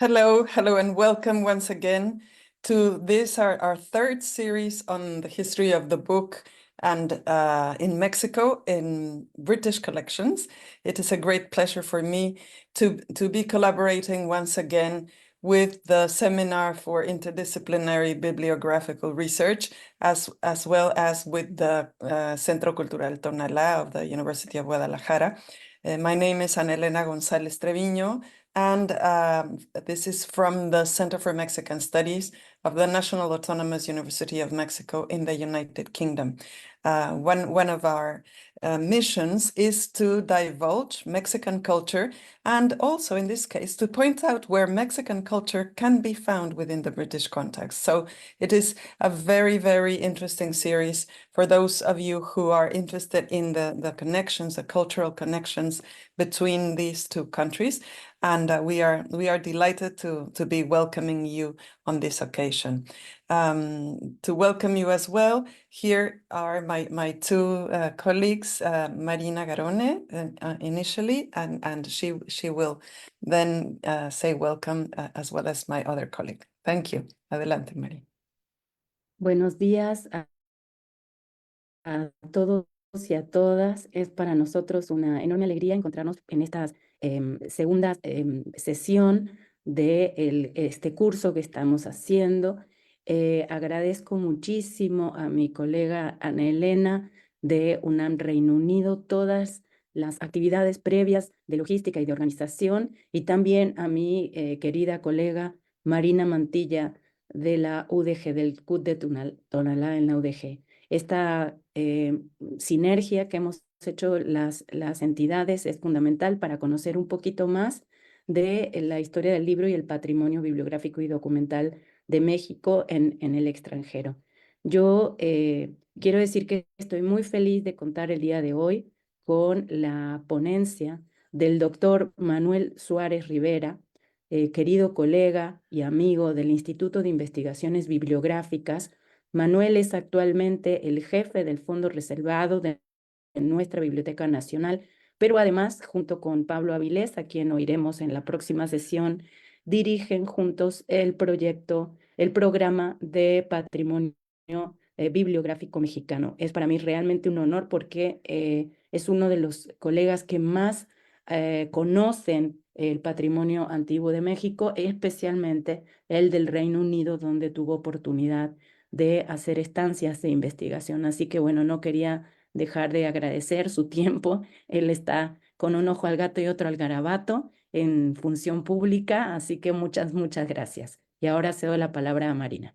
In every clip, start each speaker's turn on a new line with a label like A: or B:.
A: Hello, and welcome once again to this, our third series on the history of the book and in Mexico in British collections. It is a great pleasure for me to be collaborating once again with the Seminar for Interdisciplinary Bibliographical Research, as well as with the Centro Cultural Tonalá of the University of Guadalajara. My name is Ana Elena González Treviño, and this is from the Center for Mexican Studies of the National Autonomous University of Mexico in the United Kingdom. One of our missions is to divulge Mexican culture, and also in this case to point out where Mexican culture can be found within the British context. So it is a very, very interesting series for those of you who are interested in the connections, the cultural connections between these two countries. And we are delighted to be welcoming you on this occasion. To welcome you as well, here are my two colleagues, Marina Garone initially, and she will then say welcome as well as my other colleague. Thank you. Adelante, Marina.
B: Buenos días a todos y a todas. Es para nosotros una enorme alegría encontrarnos en esta segunda sesión de este curso que estamos haciendo. Agradezco muchísimo a mi colega Ana Elena de UNAM Reino Unido todas las actividades previas de logística y de organización, y también a mi querida colega Marina Mantilla de la UDG, del CUT de Tonalá en la UDG. Esta sinergia que hemos hecho las entidades es fundamental para conocer un poquito más de la historia del libro y el patrimonio bibliográfico y documental de México en el extranjero. Yo quiero decir que estoy muy feliz de contar el día de hoy con la ponencia del doctor Manuel Suárez Rivera, querido colega y amigo del Instituto de Investigaciones Bibliográficas. Manuel es actualmente el jefe del Fondo Reservado de nuestra Biblioteca Nacional, pero además, junto con Pablo Avilés, a quien oiremos en la próxima sesión, dirigen juntos el programa de patrimonio bibliográfico mexicano. Es para mí realmente un honor porque es uno de los colegas que más conocen el patrimonio antiguo de México, especialmente el del Reino Unido, donde tuvo oportunidad de hacer estancias de investigación. Así que bueno, no quería dejar de agradecer su tiempo. Él está con un ojo al gato y otro al garabato en función pública, así que muchas gracias. Y ahora cedo la palabra a Marina.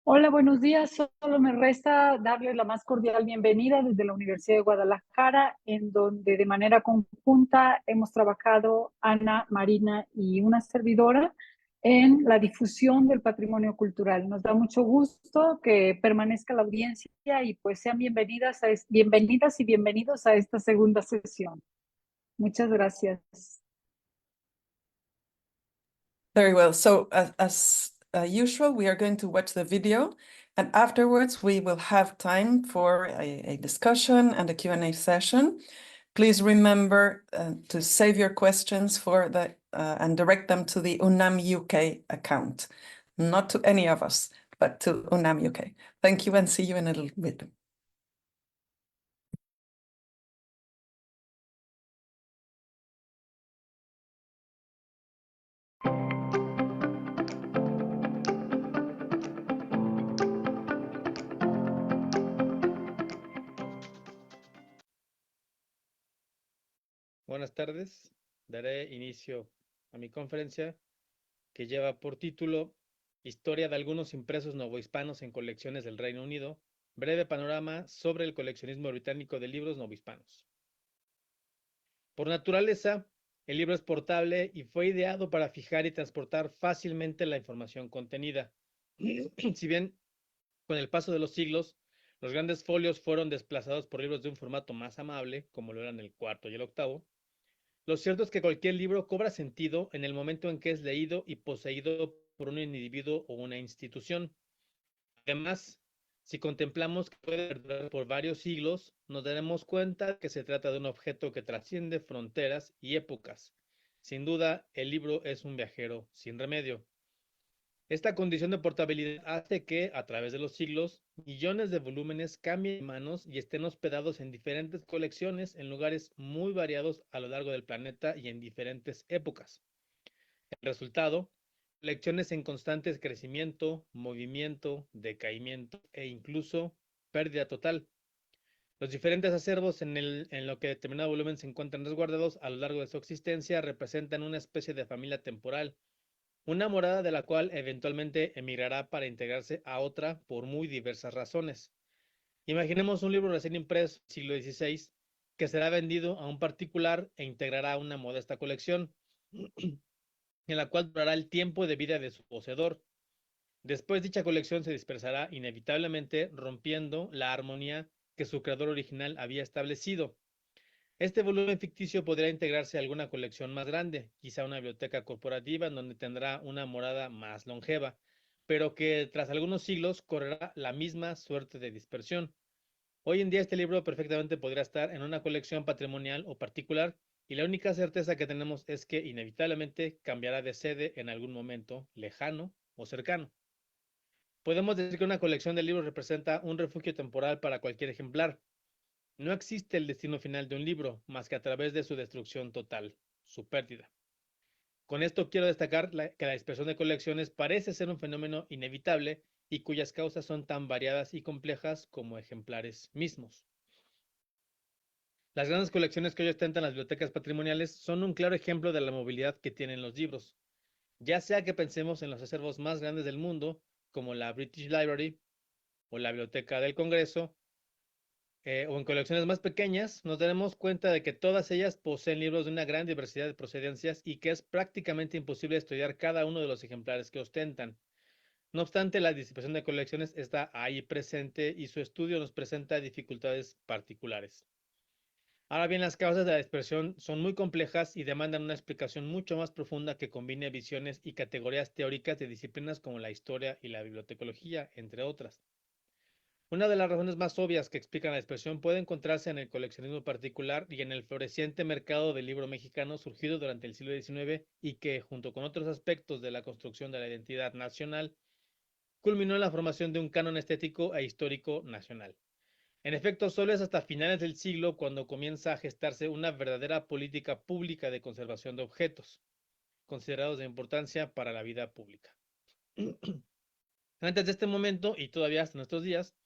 C: Hola, buenos días. Solo me resta darles la más cordial bienvenida desde la Universidad de Guadalajara, en donde de manera conjunta hemos trabajado Ana, Marina y una servidora en la difusión del patrimonio cultural. Nos da mucho gusto que permanezca la audiencia y pues sean bienvenidas y bienvenidos a esta segunda sesión. Muchas gracias.
A: Very well. So as usual, we are going to watch the video, and afterwards we will have time for a discussion and a Q&A session. Please remember to save your questions for and direct them to the UNAM UK account, not to any of us, but to UNAM UK. Thank you, and see you in a little bit.
D: Buenas tardes. Daré inicio a mi conferencia que lleva por título Historia de algunos impresos novohispanos en colecciones del Reino Unido, breve panorama sobre el coleccionismo británico de libros novohispanos. Por naturaleza, el libro es portable y fue ideado para fijar y transportar fácilmente la información contenida. Si bien, con el paso de los siglos, los grandes folios fueron desplazados por libros de un formato más amable, como lo eran el cuarto y el octavo, lo cierto es que cualquier libro cobra sentido en el momento en que es leído y poseído por un individuo o una institución. Además, si contemplamos que puede perdurar por varios siglos, nos daremos cuenta que se trata de un objeto que trasciende fronteras y épocas. Sin duda, el libro es un viajero sin remedio. Esta condición de portabilidad hace que, a través de los siglos, millones de volúmenes cambien de manos y estén hospedados en diferentes colecciones en lugares muy variados a lo largo del planeta y en diferentes épocas. El resultado, colecciones en constante crecimiento, movimiento, decaimiento e incluso pérdida total. Los diferentes acervos en lo que determinado volumen se encuentran resguardados a lo largo de su existencia representan una especie de familia temporal, una morada de la cual eventualmente emigrará para integrarse a otra por muy diversas razones. Imaginemos un libro recién impreso, siglo XVI, que será vendido a un particular e integrará una modesta colección, en la cual durará el tiempo de vida de su poseedor. Después dicha colección se dispersará inevitablemente, rompiendo la armonía que su creador original había establecido. Este volumen ficticio podrá integrarse a alguna colección más grande, quizá una biblioteca corporativa en donde tendrá una morada más longeva, pero que tras algunos siglos correrá la misma suerte de dispersión. Hoy en día este libro perfectamente podría estar en una colección patrimonial o particular, y la única certeza que tenemos es que inevitablemente cambiará de sede en algún momento lejano o cercano. Podemos decir que una colección de libros representa un refugio temporal para cualquier ejemplar. No existe el destino final de un libro, más que a través de su destrucción total, su pérdida. Con esto quiero destacar que la dispersión de colecciones parece ser un fenómeno inevitable y cuyas causas son tan variadas y complejas como ejemplares mismos. Las grandes colecciones que hoy ostentan las bibliotecas patrimoniales son un claro ejemplo de la movilidad que tienen los libros. Ya sea que pensemos en los acervos más grandes del mundo, como la British Library o la Biblioteca del Congreso, o en colecciones más pequeñas, nos daremos cuenta de que todas ellas poseen libros de una gran diversidad de procedencias y que es prácticamente imposible estudiar cada uno de los ejemplares que ostentan. No obstante, la dispersión de colecciones está ahí presente y su estudio nos presenta dificultades particulares. Ahora bien, las causas de la dispersión son muy complejas y demandan una explicación mucho más profunda que combine visiones y categorías teóricas de disciplinas como la historia y la bibliotecología, entre otras. Una de las razones más obvias que explican la dispersión puede encontrarse en el coleccionismo particular y en el floreciente mercado del libro mexicano surgido durante el siglo XIX y que, junto con otros aspectos de la construcción de la identidad nacional, culminó en la formación de un canon estético e histórico nacional. En efecto, solo es hasta finales del siglo cuando comienza a gestarse una verdadera política pública de conservación de objetos, considerados de importancia para la vida pública. Antes de este momento, y todavía hasta nuestros días,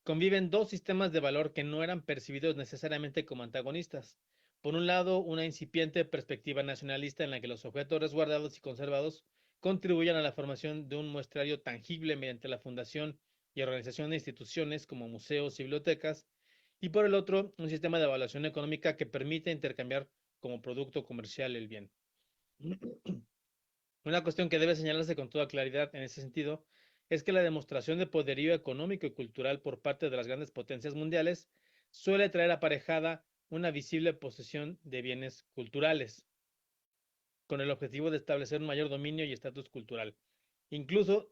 D: conviven dos sistemas de valor que no eran percibidos necesariamente como antagonistas. Por un lado, una incipiente perspectiva nacionalista en la que los objetos resguardados y conservados contribuyen a la formación de un muestrario tangible mediante la fundación y organización de instituciones como museos y bibliotecas, y por el otro, un sistema de evaluación económica que permite intercambiar como producto comercial el bien. Una cuestión que debe señalarse con toda claridad en ese sentido es que la demostración de poderío económico y cultural por parte de las grandes potencias mundiales suele traer aparejada una visible posesión de bienes culturales, con el objetivo de establecer un mayor dominio y estatus cultural, incluso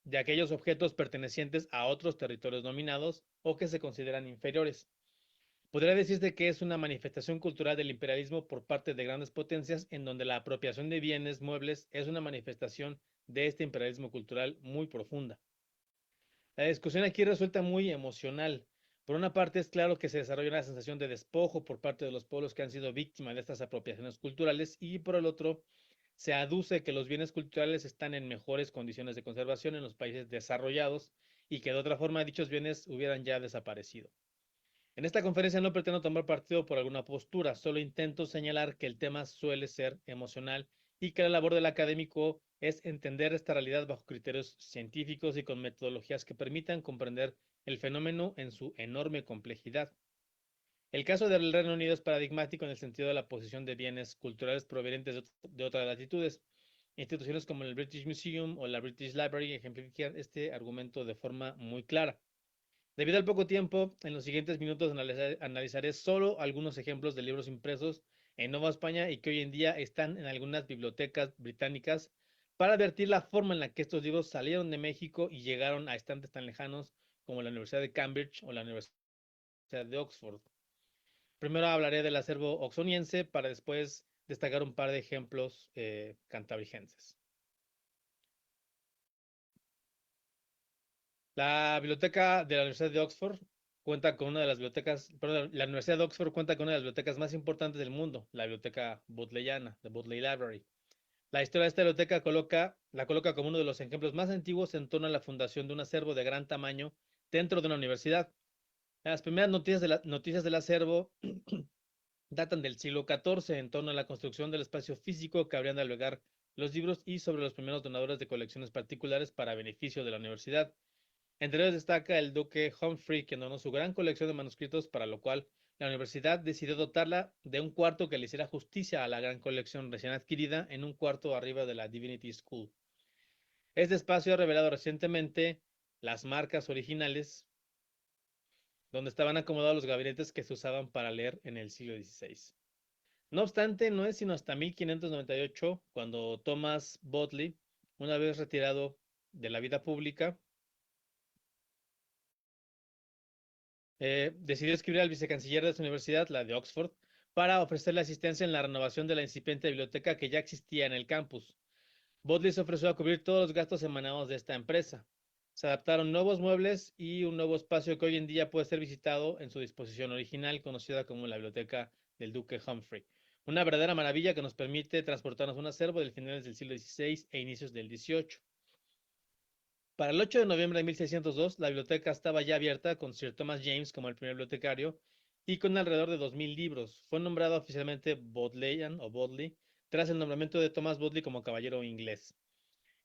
D: de aquellos objetos pertenecientes a otros territorios dominados o que se consideran inferiores. Podría decirse que es una manifestación cultural del imperialismo por parte de grandes potencias en donde la apropiación de bienes muebles es una manifestación de este imperialismo cultural muy profunda. La discusión aquí resulta muy emocional. Por una parte es claro que se desarrolla una sensación de despojo por parte de los pueblos que han sido víctimas de estas apropiaciones culturales y por el otro se aduce que los bienes culturales están en mejores condiciones de conservación en los países desarrollados y que de otra forma dichos bienes hubieran ya desaparecido. En esta conferencia no pretendo tomar partido por alguna postura, solo intento señalar que el tema suele ser emocional y que la labor del académico es entender esta realidad bajo criterios científicos y con metodologías que permitan comprender el fenómeno en su enorme complejidad. El caso del Reino Unido es paradigmático en el sentido de la posición de bienes culturales provenientes de otras latitudes. Instituciones como el British Museum o la British Library ejemplifican este argumento de forma muy clara. Debido al poco tiempo, en los siguientes minutos analizaré solo algunos ejemplos de libros impresos en Nueva España y que hoy en día están en algunas bibliotecas británicas para advertir la forma en la que estos libros salieron de México y llegaron a estantes tan lejanos como la Universidad de Cambridge o la Universidad de Oxford. Primero hablaré del acervo oxoniense para después destacar un par de ejemplos cantabricenses. La biblioteca de la Universidad de Oxford cuenta con una de las bibliotecas, perdón, la Universidad de Oxford cuenta con una de las bibliotecas más importantes del mundo, la biblioteca bodleiana, the Bodley Library. La historia de esta biblioteca la coloca como uno de los ejemplos más antiguos en torno a la fundación de un acervo de gran tamaño dentro de una universidad. Las primeras noticias del acervo datan del siglo XIV en torno a la construcción del espacio físico que habrían de albergar los libros y sobre los primeros donadores de colecciones particulares para beneficio de la universidad. Entre ellos destaca el duque Humphrey, que donó su gran colección de manuscritos, para lo cual la universidad decidió dotarla de un cuarto que le hiciera justicia a la gran colección recién adquirida en un cuarto arriba de la Divinity School. Este espacio ha revelado recientemente las marcas originales donde estaban acomodados los gabinetes que se usaban para leer en el siglo XVI. No obstante, no es sino hasta 1598 cuando Thomas Bodley, una vez retirado de la vida pública, decidió escribir al vicecanciller de su universidad, la de Oxford, para ofrecerle asistencia en la renovación de la incipiente biblioteca que ya existía en el campus. Bodley se ofreció a cubrir todos los gastos emanados de esta empresa. Se adaptaron nuevos muebles y un nuevo espacio que hoy en día puede ser visitado en su disposición original, conocida como la Biblioteca del Duque Humphrey. Una verdadera maravilla que nos permite transportarnos un acervo del finales del siglo XVI e inicios del XVIII. Para el 8 de noviembre de 1602, la biblioteca estaba ya abierta con Sir Thomas James como el primer bibliotecario y con alrededor de 2000 libros. Fue nombrado oficialmente Bodleian o Bodley tras el nombramiento de Thomas Bodley como caballero inglés.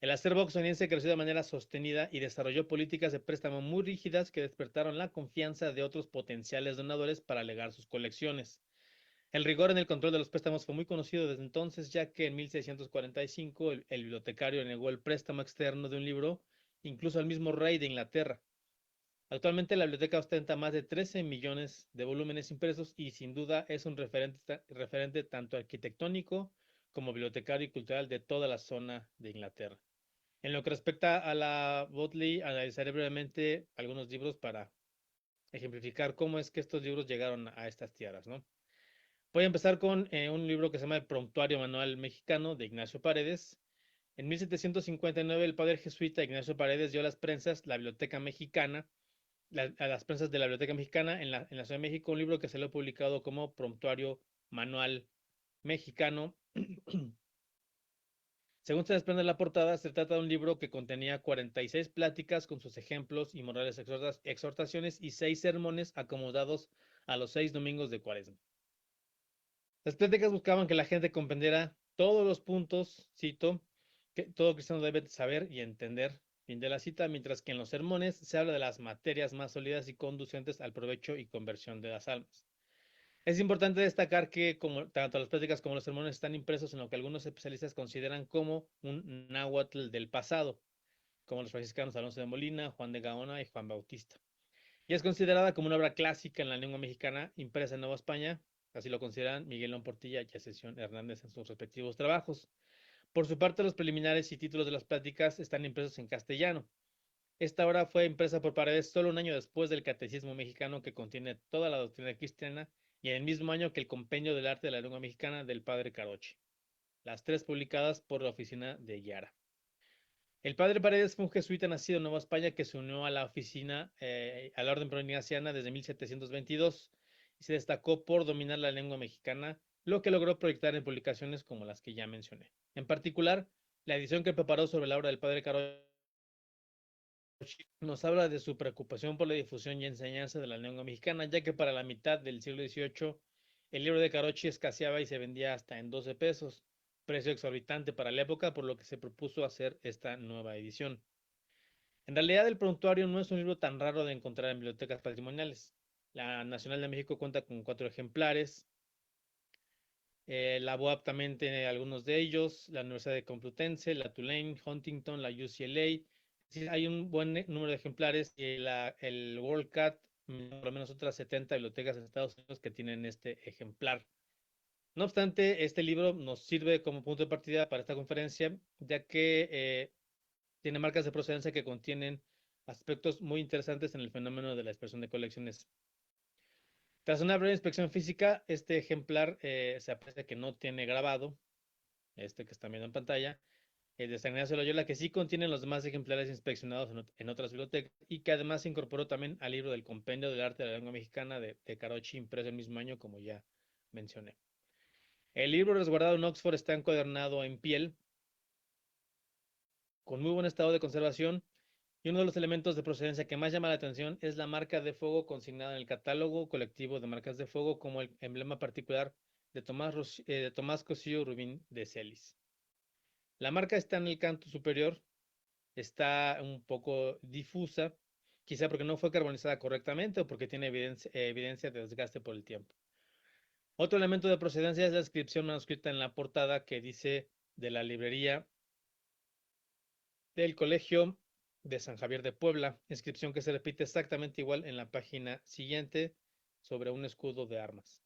D: El acervo oxoniense creció de manera sostenida y desarrolló políticas de préstamo muy rígidas que despertaron la confianza de otros potenciales donadores para legar sus colecciones. El rigor en el control de los préstamos fue muy conocido desde entonces, ya que en 1645 el bibliotecario negó el préstamo externo de un libro incluso al mismo rey de Inglaterra. Actualmente la biblioteca ostenta más de 13 millones de volúmenes impresos y sin duda es un referente tanto arquitectónico como bibliotecario y cultural de toda la zona de Inglaterra. En lo que respecta a la Bodley, analizaré brevemente algunos libros para ejemplificar cómo es que estos libros llegaron a estas tierras, ¿no? Voy a empezar con un libro que se llama El Prontuario Manual Mexicano de Ignacio Paredes. En 1759 el padre jesuita Ignacio Paredes dio a las prensas la Biblioteca Mexicana, a las prensas de la Biblioteca Mexicana en la Ciudad de México, un libro que se le ha publicado como Prontuario Manual Mexicano. Según se desprende de la portada, se trata de un libro que contenía 46 pláticas con sus ejemplos y morales exhortaciones y 6 sermones acomodados a los 6 domingos de Cuaresma. Las pláticas buscaban que la gente comprendiera todos los puntos, cito, que todo cristiano debe saber y entender, fin de la cita, mientras que en los sermones se habla de las materias más sólidas y conducentes al provecho y conversión de las almas. Es importante destacar que tanto las pláticas como los sermones están impresos en lo que algunos especialistas consideran como un náhuatl del pasado, como los franciscanos Alonso de Molina, Juan de Gaona y Juan Bautista. Y es considerada como una obra clásica en la lengua mexicana impresa en Nueva España, así lo consideran Miguel León Portilla y Ascensión Hernández en sus respectivos trabajos. Por su parte, los preliminares y títulos de las pláticas están impresos en castellano. Esta obra fue impresa por Paredes solo un año después del Catecismo Mexicano, que contiene toda la doctrina cristiana, y en el mismo año que el Compendio del Arte de la Lengua Mexicana del padre Carochi, las tres publicadas por la oficina de Guiara. El padre Paredes fue un jesuita nacido en Nueva España que se unió a la oficina, a la Orden Provinciana desde 1722 y se destacó por dominar la lengua mexicana, lo que logró proyectar en publicaciones como las que ya mencioné. En particular, la edición que preparó sobre la obra del padre Carochi nos habla de su preocupación por la difusión y enseñanza de la lengua mexicana, ya que para la mitad del siglo XVIII el libro de Carochi escaseaba y se vendía hasta en 12 pesos, precio exorbitante para la época, por lo que se propuso hacer esta nueva edición. En realidad, el prontuario no es un libro tan raro de encontrar en bibliotecas patrimoniales. La Nacional de México cuenta con 4 ejemplares. La UAP también tiene algunos de ellos. La Universidad de Complutense, la Tulane, Huntington, la UCLA. Sí, hay un buen número de ejemplares y el WorldCat, por lo menos otras 70 bibliotecas en Estados Unidos que tienen este ejemplar. No obstante, este libro nos sirve como punto de partida para esta conferencia, ya que tiene marcas de procedencia que contienen aspectos muy interesantes en el fenómeno de la expresión de colecciones. Tras una breve inspección física, este ejemplar se aprecia que no tiene grabado, este que están viendo en pantalla, el de San Ignacio de Loyola, que sí contienen los demás ejemplares inspeccionados en otras bibliotecas y que además se incorporó también al libro del Compendio del Arte de la Lengua Mexicana de Carochi, impreso el mismo año, como ya mencioné. El libro resguardado en Oxford está encuadernado en piel, con muy buen estado de conservación, y uno de los elementos de procedencia que más llama la atención es la marca de fuego consignada en el catálogo colectivo de marcas de fuego como el emblema particular de Tomás Cosillo Rubín de Celis. La marca está en el canto superior, está un poco difusa, quizá porque no fue carbonizada correctamente o porque tiene evidencia de desgaste por el tiempo. Otro elemento de procedencia es la inscripción manuscrita en la portada que dice de la librería del Colegio de San Javier de Puebla, inscripción que se repite exactamente igual en la página siguiente sobre un escudo de armas.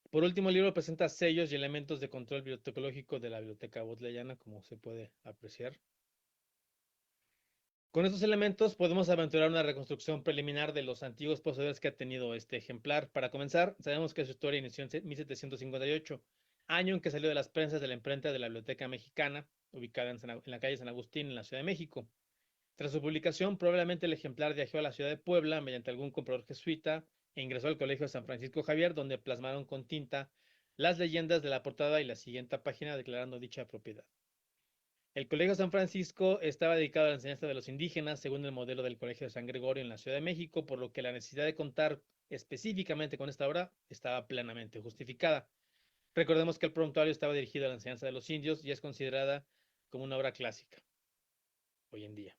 D: Por último, el libro presenta sellos y elementos de control bibliotecológico de la Biblioteca Bodleiana, como se puede apreciar. Con estos elementos podemos aventurar una reconstrucción preliminar de los antiguos poseedores que ha tenido este ejemplar. Para comenzar, sabemos que su historia inició en 1758, año en que salió de las prensas de la imprenta de la Biblioteca Mexicana, ubicada en la calle San Agustín, en la Ciudad de México. Tras su publicación, probablemente el ejemplar viajó a la ciudad de Puebla mediante algún comprador jesuita e ingresó al Colegio de San Francisco Javier, donde plasmaron con tinta las leyendas de la portada y la siguiente página declarando dicha propiedad. El Colegio San Francisco estaba dedicado a la enseñanza de los indígenas, según el modelo del Colegio de San Gregorio en la Ciudad de México, por lo que la necesidad de contar específicamente con esta obra estaba plenamente justificada. Recordemos que el prontuario estaba dirigido a la enseñanza de los indios y es considerada como una obra clásica hoy en día.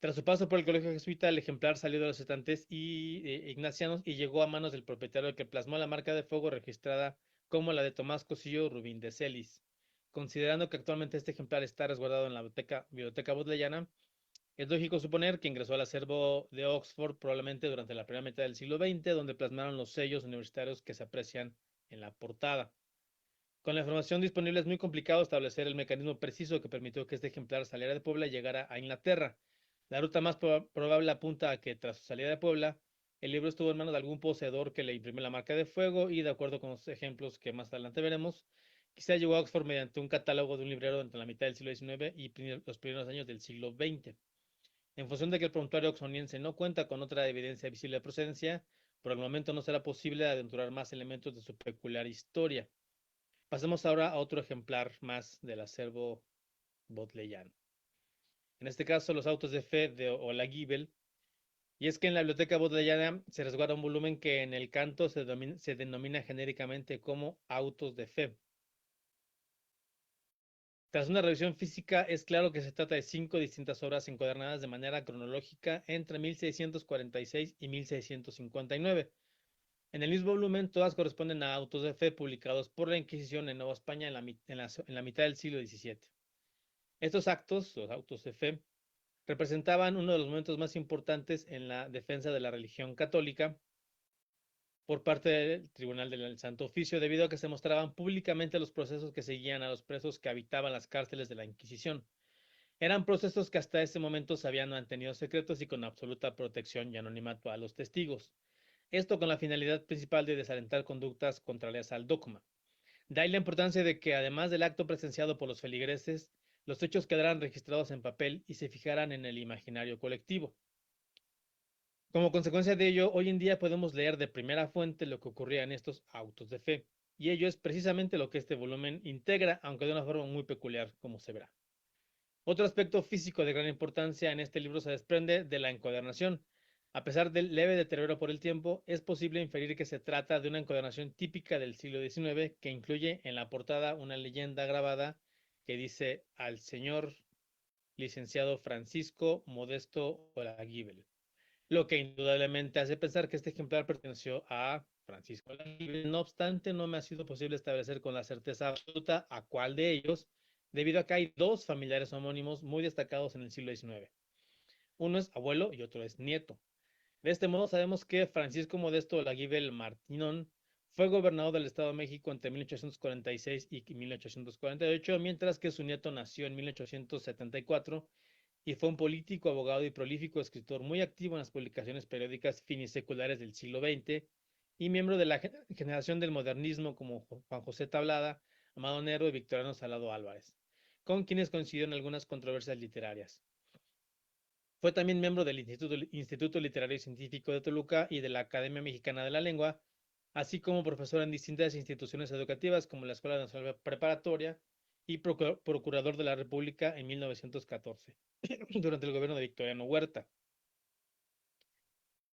D: Tras su paso por el colegio jesuita, el ejemplar salió de los estantes ignacianos y llegó a manos del propietario que plasmó la marca de fuego registrada como la de Tomás Cosillo Rubín de Celis. Considerando que actualmente este ejemplar está resguardado en la Biblioteca Bodleiana, es lógico suponer que ingresó al acervo de Oxford probablemente durante la primera mitad del siglo XX, donde plasmaron los sellos universitarios que se aprecian en la portada. Con la información disponible es muy complicado establecer el mecanismo preciso que permitió que este ejemplar saliera de Puebla y llegara a Inglaterra. La ruta más probable apunta a que tras su salida de Puebla, el libro estuvo en manos de algún poseedor que le imprimió la marca de fuego y, de acuerdo con los ejemplos que más adelante veremos, quizá llegó a Oxford mediante un catálogo de un librero entre la mitad del siglo XIX y los primeros años del siglo XX. En función de que el prontuario oxoniense no cuenta con otra evidencia visible de procedencia, por el momento no será posible aventurar más elementos de su peculiar historia. Pasemos ahora a otro ejemplar más del acervo bodleiano. En este caso, los autos de fe de Olaguibel. Y es que en la biblioteca bodleiana se resguarda un volumen que en el canto se denomina genéricamente como autos de fe. Tras una revisión física, es claro que se trata de 5 distintas obras encuadernadas de manera cronológica entre 1646 y 1659. En el mismo volumen, todas corresponden a autos de fe publicados por la Inquisición en Nueva España en la mitad del siglo XVII. Estos actos, los autos de fe, representaban uno de los momentos más importantes en la defensa de la religión católica por parte del Tribunal del Santo Oficio, debido a que se mostraban públicamente los procesos que seguían a los presos que habitaban las cárceles de la Inquisición. Eran procesos que hasta ese momento se habían mantenido secretos y con absoluta protección y anonimato a los testigos. Esto con la finalidad principal de desalentar conductas contrarias al dogma. De ahí la importancia de que, además del acto presenciado por los feligreses, los hechos quedarán registrados en papel y se fijarán en el imaginario colectivo. Como consecuencia de ello, hoy en día podemos leer de primera fuente lo que ocurría en estos autos de fe, y ello es precisamente lo que este volumen integra, aunque de una forma muy peculiar, como se verá. Otro aspecto físico de gran importancia en este libro se desprende de la encuadernación. A pesar del leve deterioro por el tiempo, es posible inferir que se trata de una encuadernación típica del siglo XIX que incluye en la portada una leyenda grabada que dice al señor licenciado Francisco Modesto Olaguibel, lo que indudablemente hace pensar que este ejemplar perteneció a Francisco Olaguibel. No obstante, no me ha sido posible establecer con la certeza absoluta a cuál de ellos, debido a que hay dos familiares homónimos muy destacados en el siglo XIX. Uno es abuelo y otro es nieto. De este modo sabemos que Francisco Modesto Olaguibel Martínón fue gobernador del Estado de México entre 1846 y 1848, mientras que su nieto nació en 1874 y fue un político, abogado y prolífico escritor muy activo en las publicaciones periódicas finiseculares del siglo XX y miembro de la generación del modernismo como Juan José Tablada, Amado Nervo y Victoriano Salado Álvarez, con quienes coincidió en algunas controversias literarias. Fue también miembro del Instituto Literario y Científico de Toluca y de la Academia Mexicana de la Lengua, así como profesor en distintas instituciones educativas como la Escuela Nacional Preparatoria y procurador de la República en 1914, durante el gobierno de Victoriano Huerta.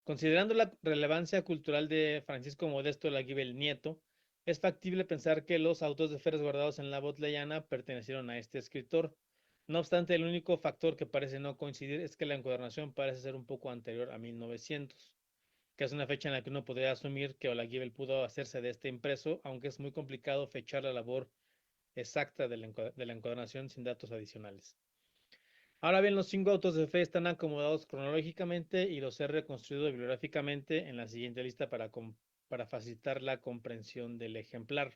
D: Considerando la relevancia cultural de Francisco Modesto Olaguibel Nieto, es factible pensar que los autos de fe resguardados en la Bodleiana pertenecieron a este escritor. No obstante, el único factor que parece no coincidir es que la encuadernación parece ser un poco anterior a 1900, que es una fecha en la que uno podría asumir que Olaguibel pudo hacerse de este impreso, aunque es muy complicado fechar la labor exacta de la encuadernación sin datos adicionales. Ahora bien, los 5 autos de fe están acomodados cronológicamente y los he reconstruido bibliográficamente en la siguiente lista para facilitar la comprensión del ejemplar.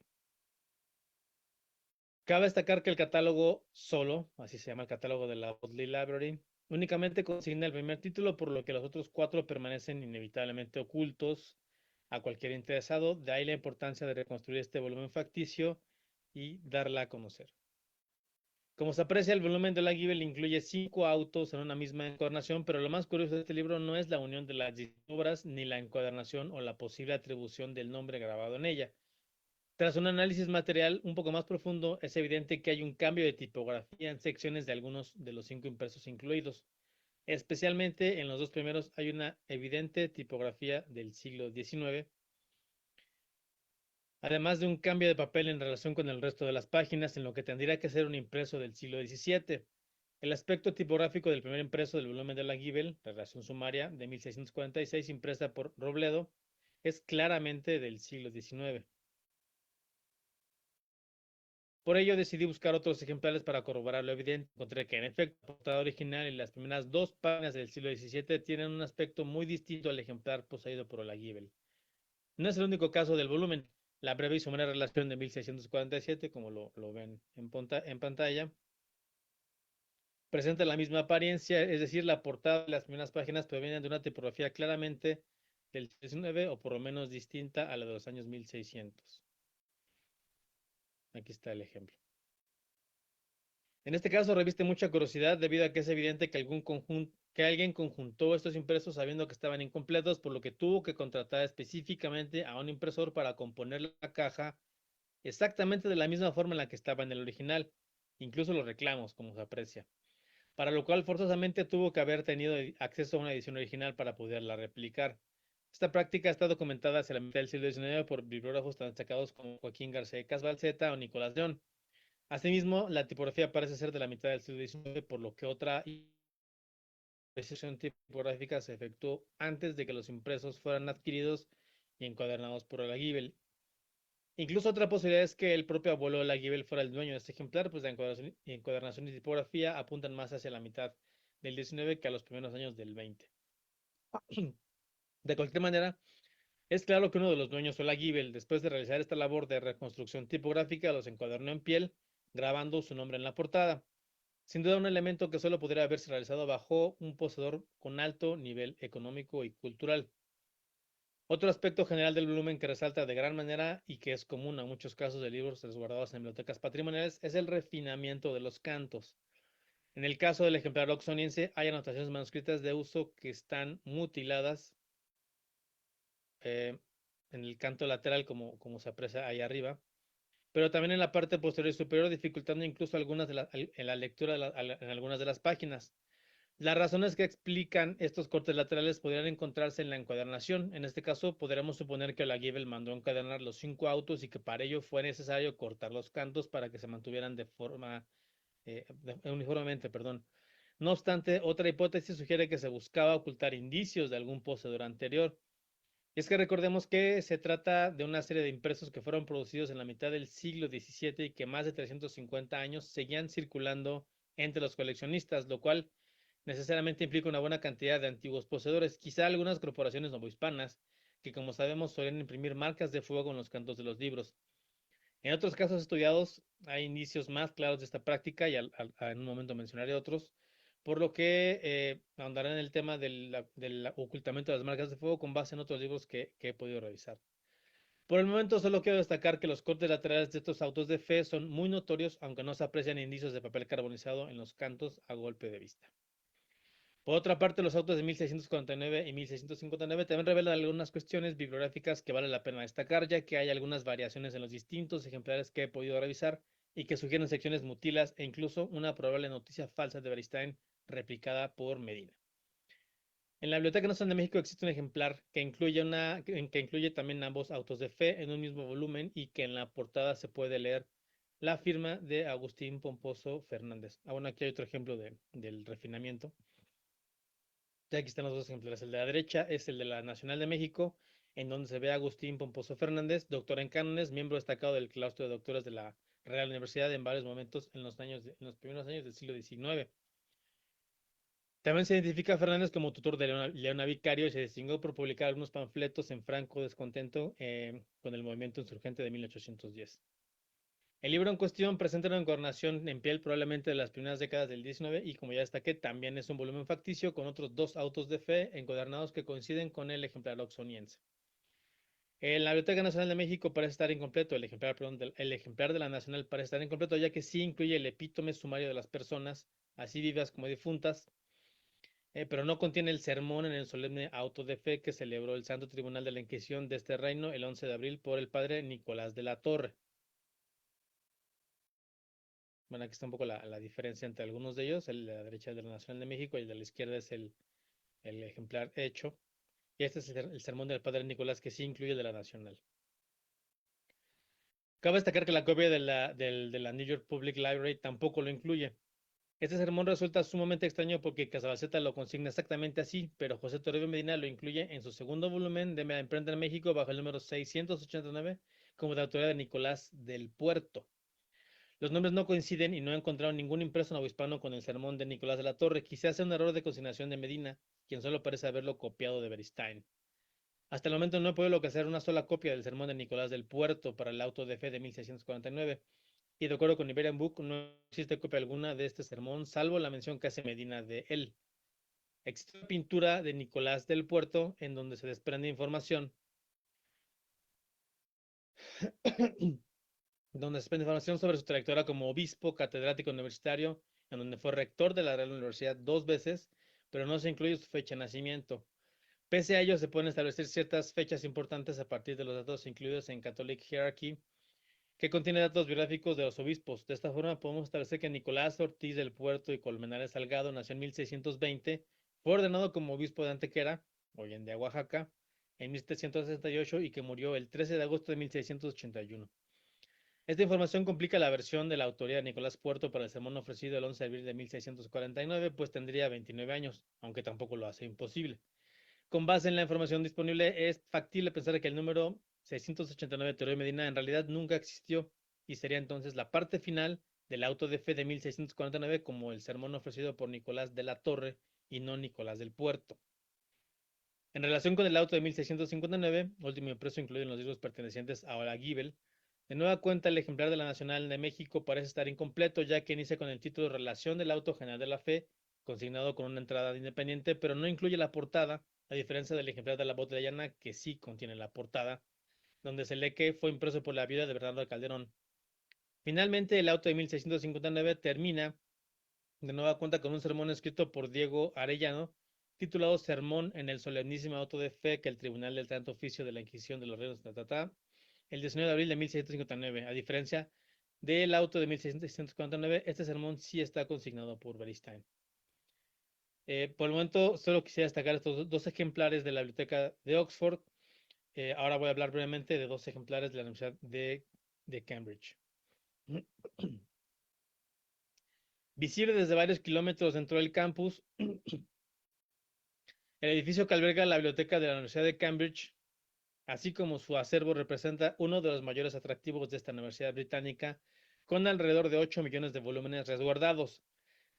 D: Cabe destacar que el catálogo solo, así se llama el catálogo de la Bodley Library, únicamente consigna el primer título, por lo que los otros 4 permanecen inevitablemente ocultos a cualquier interesado. De ahí la importancia de reconstruir este volumen facticio y darla a conocer. Como se aprecia, el volumen de Olaguibel incluye 5 autos en una misma encuadernación, pero lo más curioso de este libro no es la unión de las obras, ni la encuadernación o la posible atribución del nombre grabado en ella. Tras un análisis material un poco más profundo, es evidente que hay un cambio de tipografía en secciones de algunos de los 5 impresos incluidos. Especialmente en los 2 primeros hay una evidente tipografía del siglo XIX, además de un cambio de papel en relación con el resto de las páginas, en lo que tendría que ser un impreso del siglo XVII. El aspecto tipográfico del primer impreso del volumen de Olaguibel, Relación Sumaria, de 1646, impresa por Robledo, es claramente del siglo XIX. Por ello decidí buscar otros ejemplares para corroborar lo evidente. Encontré que en efecto la portada original y las primeras 2 páginas del siglo XVII tienen un aspecto muy distinto al ejemplar poseído por Olaguibel. No es el único caso del volumen. La breve y sumaria relación de 1647, como lo ven en pantalla, presenta la misma apariencia, es decir, la portada de las primeras páginas provienen de una tipografía claramente del 19 o por lo menos distinta a la de los años 1600. Aquí está el ejemplo. En este caso reviste mucha curiosidad debido a que es evidente que alguien conjuntó estos impresos sabiendo que estaban incompletos, por lo que tuvo que contratar específicamente a un impresor para componer la caja exactamente de la misma forma en la que estaba en el original, incluso los reclamos, como se aprecia, para lo cual forzosamente tuvo que haber tenido acceso a una edición original para poderla replicar. Esta práctica está documentada hacia la mitad del siglo XIX por bibliógrafos tan destacados como Joaquín García Casbalceta o Nicolás León. Asimismo, la tipografía parece ser de la mitad del siglo XIX, por lo que otra precisión tipográfica se efectuó antes de que los impresos fueran adquiridos y encuadernados por Olaguibel. Incluso otra posibilidad es que el propio abuelo de Olaguibel fuera el dueño de este ejemplar, pues la encuadernación y tipografía apuntan más hacia la mitad del XIX que a los primeros años del XX. De cualquier manera, es claro que uno de los dueños fue Olaguibel. Después de realizar esta labor de reconstrucción tipográfica, los encuadernó en piel, grabando su nombre en la portada. Sin duda un elemento que solo podría haberse realizado bajo un poseedor con alto nivel económico y cultural. Otro aspecto general del volumen que resalta de gran manera y que es común a muchos casos de libros resguardados en bibliotecas patrimoniales es el refinamiento de los cantos. En el caso del ejemplar oxoniense hay anotaciones manuscritas de uso que están mutiladas en el canto lateral como se aprecia ahí arriba, pero también en la parte posterior y superior, dificultando incluso en la lectura en algunas de las páginas. Las razones que explican estos cortes laterales podrían encontrarse en la encuadernación. En este caso, podríamos suponer que Olaguibel mandó encuadernar los 5 autos y que para ello fue necesario cortar los cantos para que se mantuvieran uniformemente, perdón. No obstante, otra hipótesis sugiere que se buscaba ocultar indicios de algún poseedor anterior. Y es que recordemos que se trata de una serie de impresos que fueron producidos en la mitad del siglo XVII y que más de 350 años seguían circulando entre los coleccionistas, lo cual necesariamente implica una buena cantidad de antiguos poseedores, quizá algunas corporaciones novohispanas, que como sabemos suelen imprimir marcas de fuego en los cantos de los libros. En otros casos estudiados hay indicios más claros de esta práctica y en un momento mencionaré otros, por lo que ahondaré en el tema del ocultamiento de las marcas de fuego con base en otros libros que he podido revisar. Por el momento solo quiero destacar que los cortes laterales de estos autos de fe son muy notorios, aunque no se aprecian indicios de papel carbonizado en los cantos a golpe de vista. Por otra parte, los autos de 1649 y 1659 también revelan algunas cuestiones bibliográficas que vale la pena destacar, ya que hay algunas variaciones en los distintos ejemplares que he podido revisar y que sugieren secciones mutilas e incluso una probable noticia falsa de Beristain replicada por Medina. En la Biblioteca Nacional de México existe un ejemplar que incluye también ambos autos de fe en un mismo volumen y que en la portada se puede leer la firma de Agustín Pomposo Fernández. Bueno, aquí hay otro ejemplo del refinamiento. Ya aquí están los dos ejemplares. El de la derecha es el de la Nacional de México, en donde se ve a Agustín Pomposo Fernández, doctor en cánones, miembro destacado del claustro de doctores de la Real Universidad en varios momentos en los primeros años del siglo XIX. También se identifica a Fernández como tutor de Leona Vicario y se distinguió por publicar algunos panfletos en franco descontento con el movimiento insurgente de 1810. El libro en cuestión presenta una encuadernación en piel probablemente de las primeras décadas del XIX y, como ya destaqué, también es un volumen facticio con otros dos autos de fe encuadernados que coinciden con el ejemplar oxoniense. En la Biblioteca Nacional de México parece estar incompleto, el ejemplar de la Nacional parece estar incompleto, ya que sí incluye el epítome sumario de las personas, así vivas como difuntas, pero no contiene el sermón en el solemne auto de fe que celebró el Santo Tribunal de la Inquisición de este reino el 11 de abril por el padre Nicolás de la Torre. Bueno, aquí está un poco la diferencia entre algunos de ellos. El de la derecha es de la Nacional de México y el de la izquierda es el ejemplar hecho. Y este es el sermón del padre Nicolás que sí incluye el de la Nacional. Cabe destacar que la copia de la New York Public Library tampoco lo incluye. Este sermón resulta sumamente extraño porque Casabaceta lo consigna exactamente así, pero José Toribio Medina lo incluye en su segundo volumen de La Imprenta en México bajo el número 689 como de autoría de Nicolás del Puerto. Los nombres no coinciden y no he encontrado ningún impreso novohispano con el sermón de Nicolás de la Torre. Quizás sea un error de consignación de Medina, quien solo parece haberlo copiado de Beristain. Hasta el momento no he podido localizar una sola copia del sermón de Nicolás del Puerto para el auto de fe de 1649. Y de acuerdo con Iberian Book, no existe copia alguna de este sermón, salvo la mención que hace Medina de él. Existe una pintura de Nicolás del Puerto en donde se desprende información sobre su trayectoria como obispo, catedrático universitario, en donde fue rector de la Real Universidad 2 veces, pero no se incluye su fecha de nacimiento. Pese a ello, se pueden establecer ciertas fechas importantes a partir de los datos incluidos en Catholic Hierarchy, que contiene datos biográficos de los obispos. De esta forma, podemos establecer que Nicolás Ortiz del Puerto y Colmenares Salgado nació en 1620, fue ordenado como obispo de Antequera, hoy en día Oaxaca, en 1768 y que murió el 13 de agosto de 1681. Esta información complica la versión de la autoría de Nicolás Puerto para el sermón ofrecido el 11 de abril de 1649, pues tendría 29 años, aunque tampoco lo hace imposible. Con base en la información disponible, es factible pensar que el número 689 de Toribio Medina en realidad nunca existió y sería entonces la parte final del auto de fe de 1649 como el sermón ofrecido por Nicolás de la Torre y no Nicolás del Puerto. En relación con el auto de 1659, último impreso incluido en los libros pertenecientes a la Gibel, de nueva cuenta el ejemplar de la Nacional de México parece estar incompleto, ya que inicia con el título Relación del Auto General de la Fe, consignado con una entrada independiente, pero no incluye la portada, a diferencia del ejemplar de la Botellana, que sí contiene la portada, donde se lee que fue impreso por la viuda de Bernardo Calderón. Finalmente, el auto de 1659 termina de nueva cuenta con un sermón escrito por Diego Arellano, titulado Sermón en el solemnísimo auto de fe que el Tribunal del Santo Oficio de la Inquisición de los Reinos el 19 de abril de 1659. A diferencia del auto de 1649, este sermón sí está consignado por Beristain. Por el momento, solo quisiera destacar estos dos ejemplares de la Biblioteca de Oxford. Ahora voy a hablar brevemente de dos ejemplares de la Universidad de Cambridge. Visible desde varios kilómetros dentro del campus, el edificio que alberga la biblioteca de la Universidad de Cambridge, así como su acervo, representa uno de los mayores atractivos de esta universidad británica, con alrededor de 8 millones de volúmenes resguardados.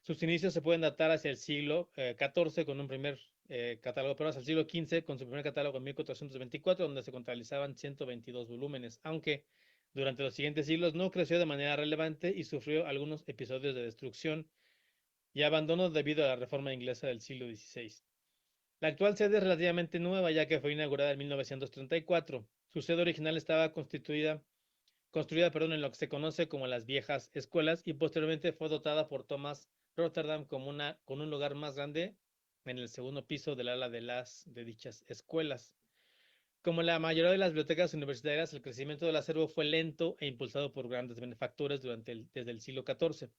D: Sus inicios se pueden datar hacia el siglo XIV con un primer catálogo, pero hacia el siglo XV con su primer catálogo en 1424, donde se contabilizaban 122 volúmenes, aunque durante los siguientes siglos no creció de manera relevante y sufrió algunos episodios de destrucción, y abandonó debido a la reforma inglesa del siglo XVI. La actual sede es relativamente nueva, ya que fue inaugurada en 1934. Su sede original estaba construida en lo que se conoce como las viejas escuelas y posteriormente fue dotada por Thomas Rotterdam con un lugar más grande en el segundo piso del ala de dichas escuelas. Como la mayoría de las bibliotecas universitarias, el crecimiento del acervo fue lento e impulsado por grandes benefactores desde el siglo XIV.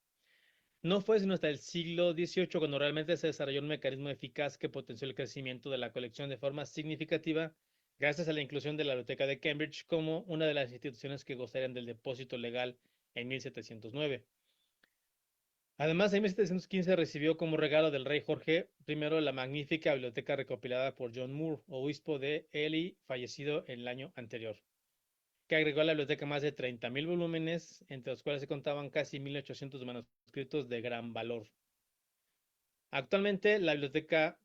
D: No fue sino hasta el siglo XVIII cuando realmente se desarrolló un mecanismo eficaz que potenció el crecimiento de la colección de forma significativa, gracias a la inclusión de la Biblioteca de Cambridge como una de las instituciones que gozarían del depósito legal en 1709. Además, en 1715 recibió como regalo del rey Jorge I la magnífica biblioteca recopilada por John Moore, obispo de Ely, fallecido en el año anterior, que agregó a la biblioteca más de 30.000 volúmenes, entre los cuales se contaban casi 1.800 manuscritos de gran valor. Actualmente, la biblioteca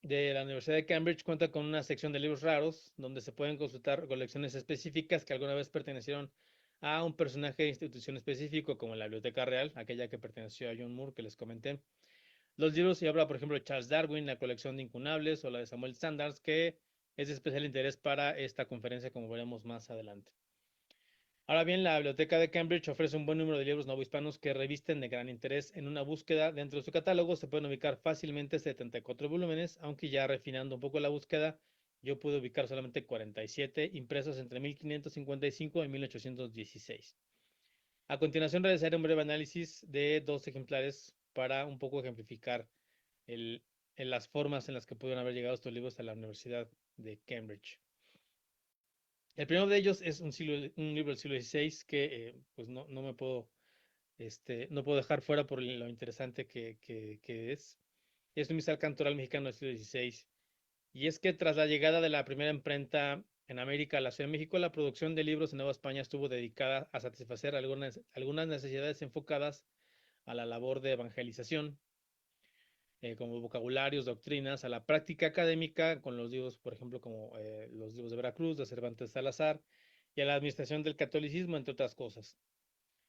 D: de la Universidad de Cambridge cuenta con una sección de libros raros, donde se pueden consultar colecciones específicas que alguna vez pertenecieron a un personaje de institución específico, como la Biblioteca Real, aquella que perteneció a John Moore, que les comenté. Los libros y habla, por ejemplo, de Charles Darwin, la colección de Incunables, o la de Samuel Sanders, que es de especial interés para esta conferencia, como veremos más adelante. Ahora bien, la Biblioteca de Cambridge ofrece un buen número de libros novohispanos que revisten de gran interés. En una búsqueda dentro de su catálogo se pueden ubicar fácilmente 74 volúmenes, aunque ya refinando un poco la búsqueda, yo pude ubicar solamente 47 impresos entre 1555 y 1816. A continuación realizaré un breve análisis de 2 ejemplares para un poco ejemplificar las formas en las que pudieron haber llegado estos libros a la Universidad de Cambridge. El primero de ellos es un libro del siglo XVI que pues no me puedo, no puedo dejar fuera por lo interesante que es. Es un misal cantoral mexicano del siglo XVI. Y es que tras la llegada de la primera imprenta en América a la Ciudad de México, la producción de libros en Nueva España estuvo dedicada a satisfacer algunas necesidades enfocadas a la labor de evangelización, como vocabularios, doctrinas, a la práctica académica, con los libros, por ejemplo, como los libros de Veracruz, de Cervantes Salazar, y a la administración del catolicismo, entre otras cosas.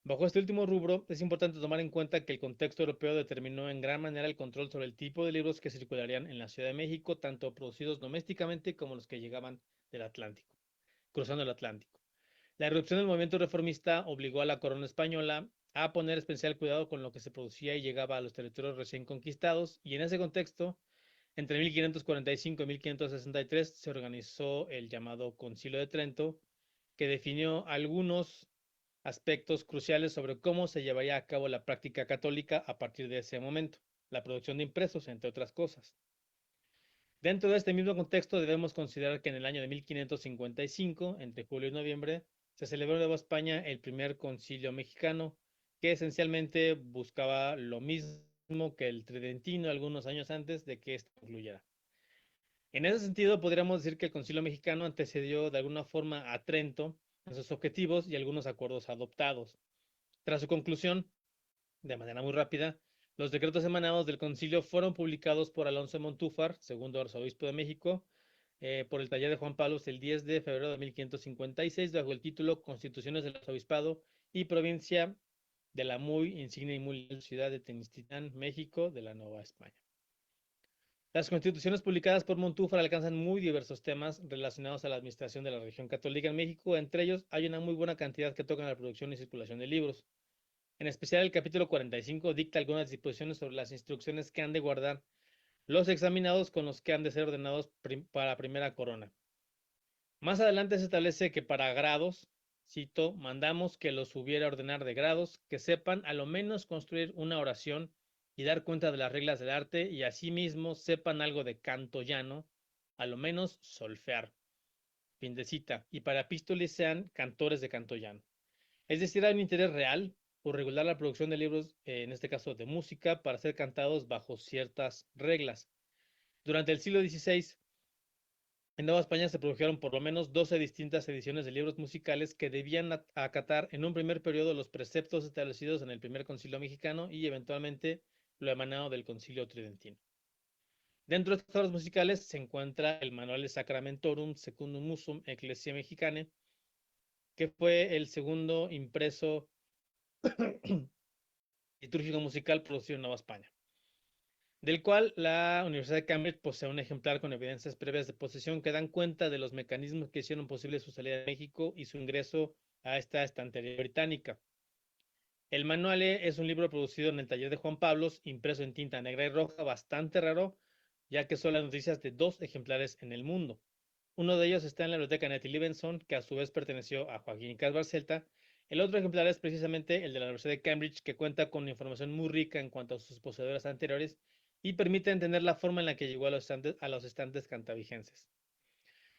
D: Bajo este último rubro, es importante tomar en cuenta que el contexto europeo determinó en gran manera el control sobre el tipo de libros que circularían en la Ciudad de México, tanto producidos domésticamente como los que llegaban del Atlántico, cruzando el Atlántico. La irrupción del movimiento reformista obligó a la corona española a poner especial cuidado con lo que se producía y llegaba a los territorios recién conquistados, y en ese contexto, entre 1545 y 1563 se organizó el llamado Concilio de Trento, que definió algunos aspectos cruciales sobre cómo se llevaría a cabo la práctica católica a partir de ese momento, la producción de impresos, entre otras cosas. Dentro de este mismo contexto debemos considerar que en el año de 1555, entre julio y noviembre, se celebró en Nueva España el primer concilio mexicano, que esencialmente buscaba lo mismo que el tridentino algunos años antes de que esto concluyera. En ese sentido, podríamos decir que el concilio mexicano antecedió de alguna forma a Trento en sus objetivos y algunos acuerdos adoptados. Tras su conclusión, de manera muy rápida, los decretos emanados del concilio fueron publicados por Alonso de Montúfar, segundo arzobispo de México, por el taller de Juan Pablo el 10 de febrero de 1556, bajo el título Constituciones del Arzobispado y Provincia de la muy insigne y muy ciudad de Tenochtitlán, México, de la Nueva España. Las constituciones publicadas por Montúfar alcanzan muy diversos temas relacionados a la administración de la religión católica en México. Entre ellos, hay una muy buena cantidad que tocan la producción y circulación de libros. En especial, el capítulo 45 dicta algunas disposiciones sobre las instrucciones que han de guardar los examinados con los que han de ser ordenados para primera corona. Más adelante se establece que para grados, cito, mandamos que los hubiera ordenar de grados, que sepan a lo menos construir una oración y dar cuenta de las reglas del arte, y asimismo sepan algo de canto llano, a lo menos solfear. Fin de cita. Y para epístoles sean cantores de canto llano. Es decir, hay un interés real por regular la producción de libros, en este caso de música, para ser cantados bajo ciertas reglas. Durante el siglo XVI, en Nueva España se produjeron por lo menos 12 distintas ediciones de libros musicales que debían acatar en un primer periodo los preceptos establecidos en el primer concilio mexicano y eventualmente lo emanado del concilio tridentino. Dentro de estas obras musicales se encuentra el Manual de Sacramentorum Secundum Usum Ecclesiae Mexicanae, que fue el segundo impreso litúrgico musical producido en Nueva España, del cual la Universidad de Cambridge posee un ejemplar con evidencias previas de posesión que dan cuenta de los mecanismos que hicieron posible su salida de México y su ingreso a esta estantería británica. El Manuale es un libro producido en el taller de Juan Pablos, impreso en tinta negra y roja, bastante raro, ya que son las noticias de 2 ejemplares en el mundo. Uno de ellos está en la biblioteca Nettie Levenson, que a su vez perteneció a Joaquín Casbarcelta. El otro ejemplar es precisamente el de la Universidad de Cambridge, que cuenta con información muy rica en cuanto a sus poseedores anteriores y permite entender la forma en la que llegó a los estantes cantabricenses.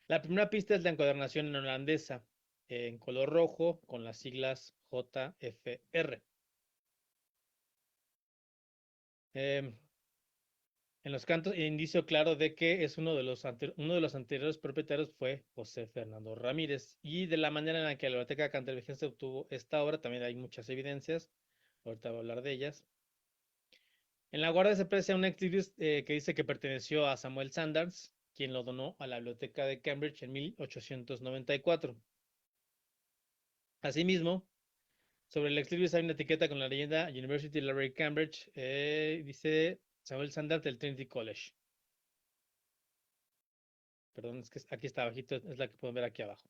D: La primera pista es la encuadernación en holandesa, en color rojo, con las siglas JFR. En los cantos, indicio claro de que es uno de los anteriores propietarios fue José Fernando Ramírez. Y de la manera en la que la Biblioteca Cantabricense obtuvo esta obra, también hay muchas evidencias. Ahorita voy a hablar de ellas. En la guardia se aprecia un ex libris que dice que perteneció a Samuel Sanders, quien lo donó a la Biblioteca de Cambridge en 1894. Asimismo, sobre el ex libris hay una etiqueta con la leyenda University Library Cambridge, dice Samuel Sanders del Trinity College. Perdón, es que aquí está abajito, es la que pueden ver aquí abajo.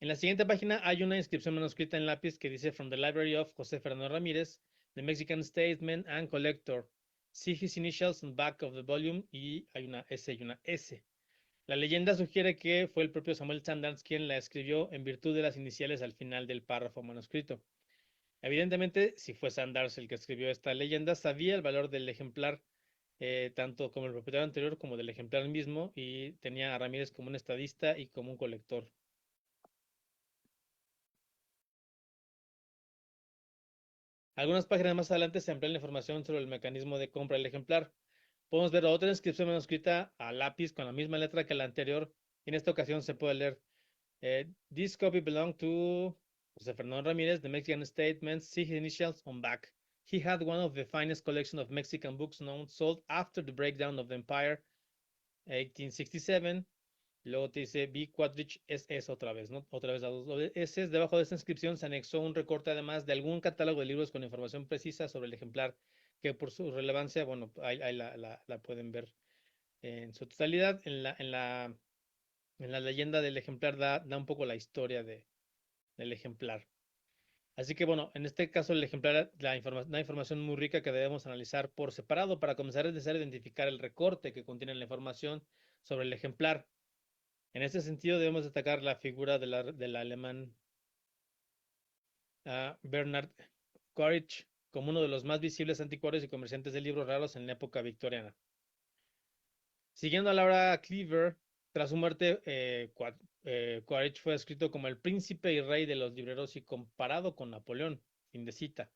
D: En la siguiente página hay una inscripción manuscrita en lápiz que dice From the Library of José Fernando Ramírez, the Mexican Statesman and Collector. See his initials on the back of the volume, y hay una S y una S. La leyenda sugiere que fue el propio Samuel Sanders quien la escribió en virtud de las iniciales al final del párrafo manuscrito. Evidentemente, si fue Sanders el que escribió esta leyenda, sabía el valor del ejemplar, tanto como el propietario anterior como del ejemplar mismo, y tenía a Ramírez como un estadista y como un colector. Algunas páginas más adelante se amplía la información sobre el mecanismo de compra del ejemplar. Podemos ver otra inscripción manuscrita a lápiz con la misma letra que la anterior. En esta ocasión se puede leer: This copy belonged to José Fernando Ramírez, the Mexican Statesman. See his initials on back. He had one of the finest collections of Mexican books known, sold after the breakdown of the empire, 1867. Luego te dice B. Quadrich SS otra vez, ¿no? Otra vez las dos S. Debajo de esta inscripción se anexó un recorte además de algún catálogo de libros con información precisa sobre el ejemplar, que por su relevancia, bueno, ahí la pueden ver en su totalidad. En la leyenda del ejemplar da un poco la historia del ejemplar. Así que bueno, en este caso el ejemplar da información muy rica que debemos analizar por separado. Para comenzar es necesario identificar el recorte que contiene la información sobre el ejemplar. En este sentido debemos destacar la figura del alemán Bernhard Quaritch como uno de los más visibles anticuarios y comerciantes de libros raros en la época victoriana. Siguiendo a Laura Cleaver, tras su muerte, Quaritch fue descrito como el príncipe y rey de los libreros y comparado con Napoleón. Fin de cita.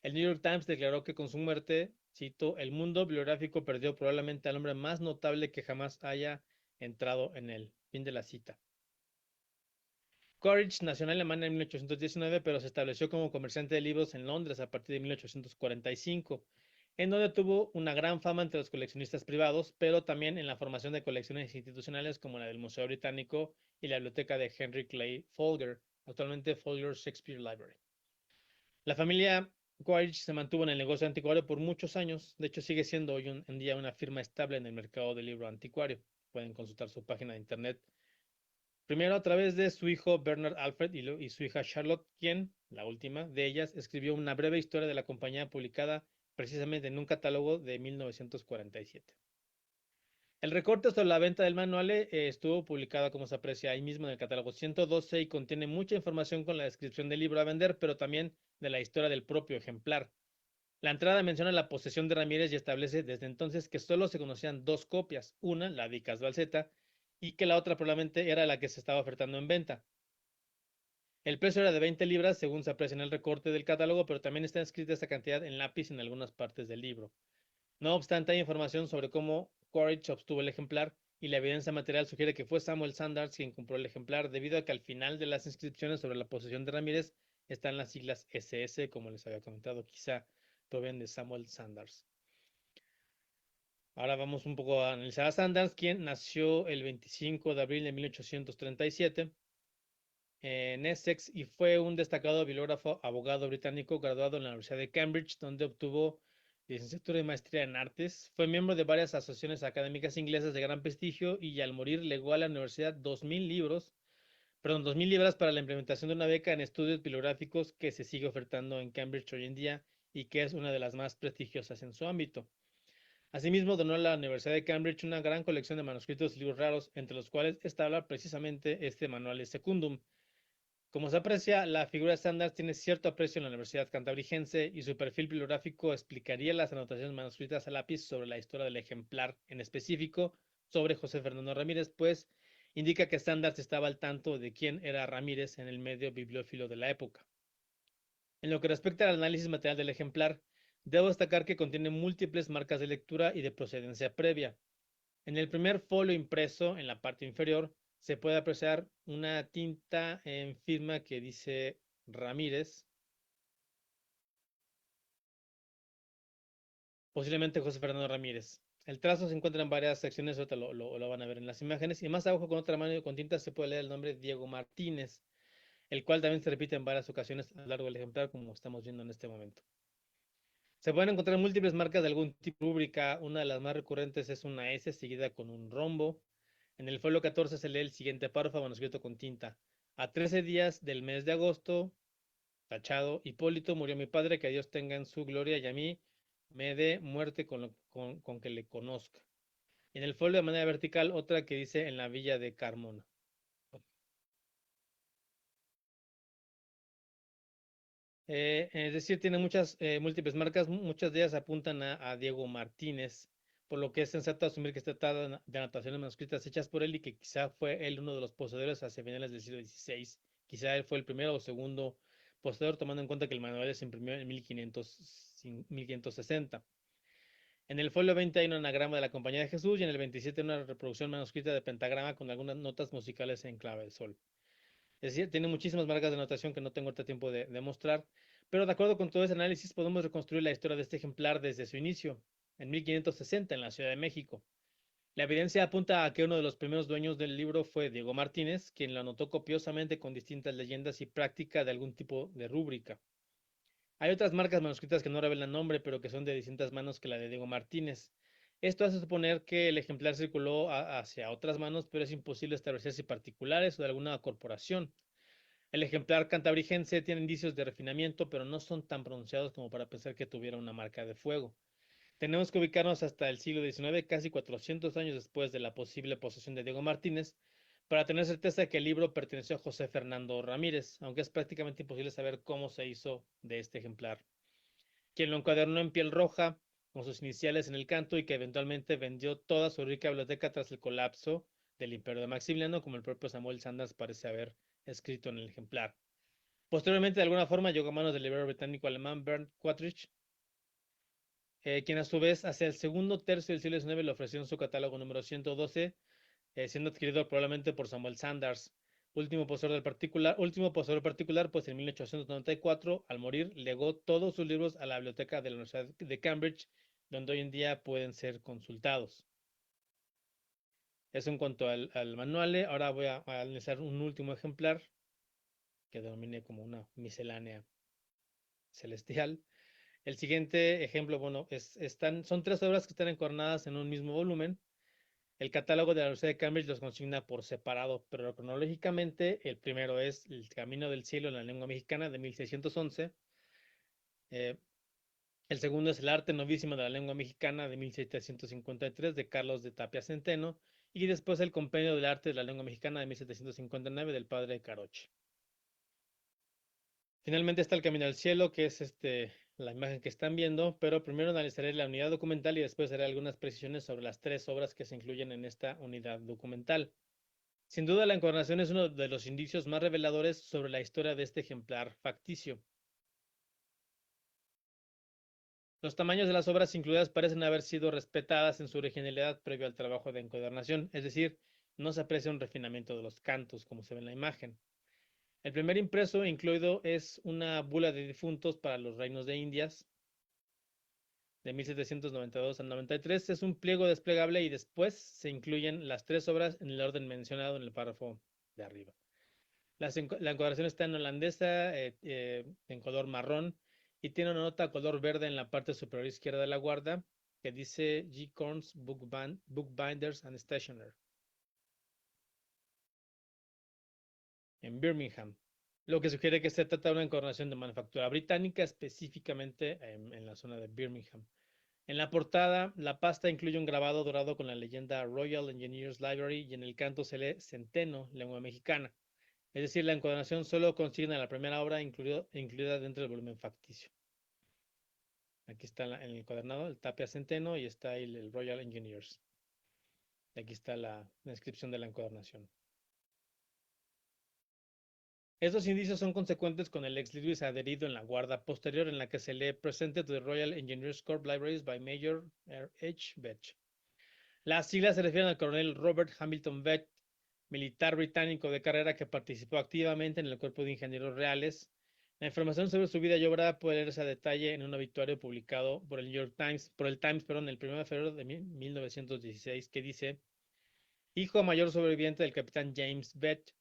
D: El New York Times declaró que con su muerte, cito, el mundo bibliográfico perdió probablemente al hombre más notable que jamás haya entrado en él. Fin de la cita. Quaritch nació en Alemania en 1819, pero se estableció como comerciante de libros en Londres a partir de 1845, en donde tuvo una gran fama entre los coleccionistas privados, pero también en la formación de colecciones institucionales como la del Museo Británico y la biblioteca de Henry Clay Folger, actualmente Folger Shakespeare Library. La familia Quaritch se mantuvo en el negocio anticuario por muchos años. De hecho, sigue siendo hoy en día una firma estable en el mercado del libro anticuario. Pueden consultar su página de internet. Primero a través de su hijo Bernard Alfred y su hija Charlotte, quien, la última de ellas, escribió una breve historia de la compañía publicada precisamente en un catálogo de 1947. El recorte sobre la venta del manual estuvo publicado, como se aprecia ahí mismo, en el catálogo 112, y contiene mucha información con la descripción del libro a vender, pero también de la historia del propio ejemplar. La entrada menciona la posesión de Ramírez y establece desde entonces que solo se conocían 2 copias, una, la de Casbalceta, y que la otra probablemente era la que se estaba ofertando en venta. El precio era de 20 libras, según se aprecia en el recorte del catálogo, pero también está escrita esta cantidad en lápiz en algunas partes del libro. No obstante, hay información sobre cómo Quaritch obtuvo el ejemplar, y la evidencia material sugiere que fue Samuel Sanders quien compró el ejemplar, debido a que al final de las inscripciones sobre la posesión de Ramírez están las siglas SS, como les había comentado, quizá provienen de Samuel Sanders. Ahora vamos un poco a analizar a Sanders, quien nació el 25 de abril de 1837 en Essex y fue un destacado bibliógrafo, abogado británico graduado en la Universidad de Cambridge, donde obtuvo licenciatura y maestría en artes. Fue miembro de varias asociaciones académicas inglesas de gran prestigio y al morir legó a la universidad 2.000 libras para la implementación de una beca en estudios bibliográficos que se sigue ofertando en Cambridge hoy en día y que es una de las más prestigiosas en su ámbito. Asimismo, donó a la Universidad de Cambridge una gran colección de manuscritos y libros raros, entre los cuales está precisamente este Manual Secundum. Como se aprecia, la figura de Sanders tiene cierto aprecio en la Universidad Cantabricense y su perfil bibliográfico explicaría las anotaciones manuscritas a lápiz sobre la historia del ejemplar, en específico sobre José Fernando Ramírez, pues indica que Sanders estaba al tanto de quién era Ramírez en el medio bibliófilo de la época. En lo que respecta al análisis material del ejemplar, debo destacar que contiene múltiples marcas de lectura y de procedencia previa. En el primer folio impreso, en la parte inferior, se puede apreciar una tinta en firma que dice Ramírez, posiblemente José Fernando Ramírez. El trazo se encuentra en varias secciones, ahorita lo van a ver en las imágenes, y más abajo con otra mano con tinta se puede leer el nombre Diego Martínez, el cual también se repite en varias ocasiones a lo largo del ejemplar, como estamos viendo en este momento. Se pueden encontrar múltiples marcas de algún tipo de rúbrica. Una de las más recurrentes es una S seguida con un rombo. En el folio 14 se lee el siguiente párrafo manuscrito con tinta. A 13 días del mes de agosto, tachado, Hipólito, murió mi padre, que Dios tenga en su gloria y a mí me dé muerte con que le conozca. En el folio de manera vertical, otra que dice en la villa de Carmona. Es decir, tiene muchas múltiples marcas, muchas de ellas apuntan a Diego Martínez, por lo que es sensato asumir que se trata de anotaciones manuscritas hechas por él y que quizá fue él uno de los poseedores hacia finales del siglo XVI. Quizá él fue el primero o segundo poseedor, tomando en cuenta que el manual se imprimió en 1560. En el folio 20 hay un anagrama de la Compañía de Jesús y en el 27 una reproducción manuscrita de pentagrama con algunas notas musicales en clave de sol. Es decir, tiene muchísimas marcas de notación que no tengo ahorita tiempo de mostrar, pero de acuerdo con todo ese análisis podemos reconstruir la historia de este ejemplar desde su inicio, en 1560 en la Ciudad de México. La evidencia apunta a que uno de los primeros dueños del libro fue Diego Martínez, quien lo anotó copiosamente con distintas leyendas y práctica de algún tipo de rúbrica. Hay otras marcas manuscritas que no revelan nombre, pero que son de distintas manos que la de Diego Martínez. Esto hace suponer que el ejemplar circuló hacia otras manos, pero es imposible establecer si particulares o de alguna corporación. El ejemplar cantabricense tiene indicios de refinamiento, pero no son tan pronunciados como para pensar que tuviera una marca de fuego. Tenemos que ubicarnos hasta el siglo XIX, casi 400 años después de la posible posesión de Diego Martínez, para tener certeza de que el libro perteneció a José Fernando Ramírez, aunque es prácticamente imposible saber cómo se hizo de este ejemplar. Quien lo encuadernó en piel roja, con sus iniciales en el canto y que eventualmente vendió toda su rica biblioteca tras el colapso del imperio de Maximiliano, como el propio Samuel Sanders parece haber escrito en el ejemplar. Posteriormente, de alguna forma, llegó a manos del librero británico alemán Bernd Quatrich, quien a su vez hacia el segundo tercio del siglo XIX le ofreció en su catálogo número 112, siendo adquirido probablemente por Samuel Sanders, último poseedor particular, pues en 1894, al morir, legó todos sus libros a la biblioteca de la Universidad de Cambridge, donde hoy en día pueden ser consultados. Eso en cuanto al manual. Ahora voy a analizar un último ejemplar que denominé como una miscelánea celestial. El siguiente ejemplo, bueno, son 3 obras que están encuadernadas en un mismo volumen. El catálogo de la Universidad de Cambridge los consigna por separado, pero cronológicamente el primero es El Camino del Cielo en la lengua mexicana de 1611. El segundo es El Arte Novísimo de la lengua mexicana de 1753 de Carlos de Tapia Centeno. Y después el Compendio del Arte de la lengua mexicana de 1759 del padre Caroche. Finalmente está El Camino al Cielo, que es la imagen que están viendo, pero primero analizaré la unidad documental y después haré algunas precisiones sobre las 3 obras que se incluyen en esta unidad documental. Sin duda, la encuadernación es uno de los indicios más reveladores sobre la historia de este ejemplar facticio. Los tamaños de las obras incluidas parecen haber sido respetadas en su originalidad previo al trabajo de encuadernación, es decir, no se aprecia un refinamiento de los cantos como se ve en la imagen. El primer impreso incluido es una bula de difuntos para los reinos de Indias de 1792 al 93. Es un pliego desplegable y después se incluyen las 3 obras en el orden mencionado en el párrafo de arriba. La encuadernación está en holandesa, en color marrón, y tiene una nota color verde en la parte superior izquierda de la guarda que dice G. Korns Bookbinders and Stationer en Birmingham, lo que sugiere que se trata de una encuadernación de manufactura británica, específicamente en la zona de Birmingham. En la portada, la pasta incluye un grabado dorado con la leyenda Royal Engineers Library y en el canto se lee Centeno, lengua mexicana. Es decir, la encuadernación solo consigna la primera obra incluida dentro del volumen facticio. Aquí está en el encuadernado el Tapia Centeno y está ahí el Royal Engineers. Y aquí está la descripción de la encuadernación. Estos indicios son consecuentes con el ex libris adherido en la guarda posterior en la que se lee Presented to the Royal Engineers Corps Libraries by Major R. H. Vetch. Las siglas se refieren al coronel Robert Hamilton Vetch, militar británico de carrera que participó activamente en el Cuerpo de Ingenieros Reales. La información sobre su vida y obra puede leerse a detalle en un obituario publicado por el New York Times, el 1 de febrero de 1916, que dice: hijo mayor sobreviviente del capitán James Vetch,